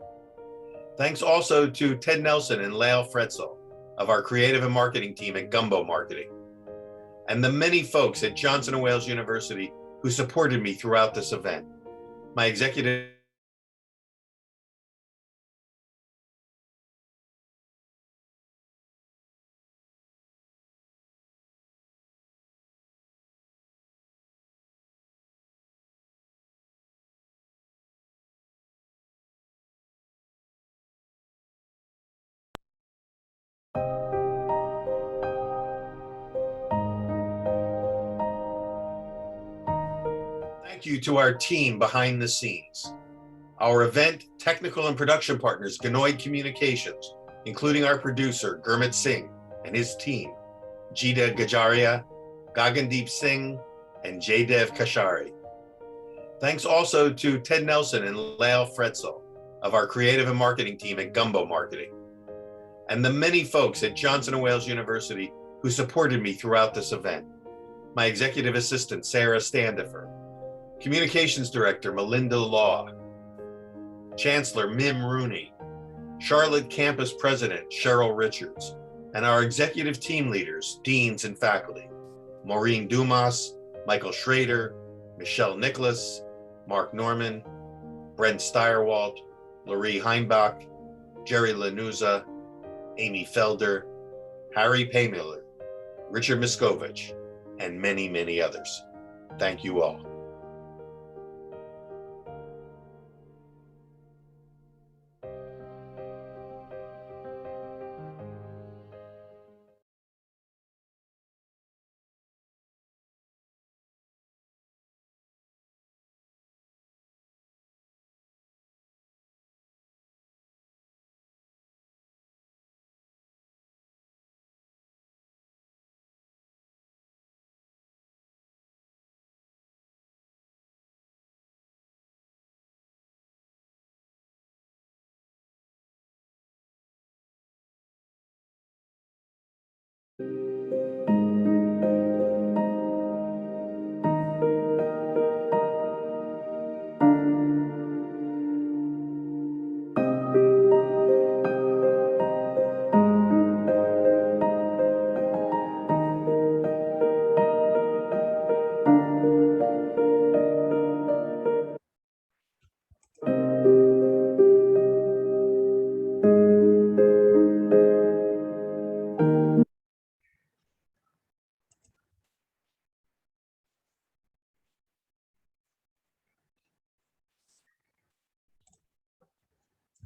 Thanks also to Ted Nelson and Lael Fretzel of our creative and marketing team at Gumbo Marketing, and the many folks at Johnson & Wales University who supported me throughout this event. My executive thank you to our team behind the scenes. Our event, technical and production partners, Ganoid Communications, including our producer, Gurmit Singh, and his team, Jita Gajaria, Gagandeep Singh, and Jaydev Kashari. Thanks also to Ted Nelson and Lael Fretzel of our creative and marketing team at Gumbo Marketing, and the many folks at Johnson & Wales University who supported me throughout this event. My executive assistant, Sarah Standifer, communications director, Melinda Law, Chancellor Mim Rooney, Charlotte Campus President, Cheryl Richards, and our executive team leaders, deans and faculty, Maureen Dumas, Michael Schrader, Michelle Nicholas, Mark Norman, Brent Steyerwalt, Laurie Heimbach, Jerry Lanuza, Amy Felder, Harry Paymiller, Richard Miskovich, and many, many others. Thank you all.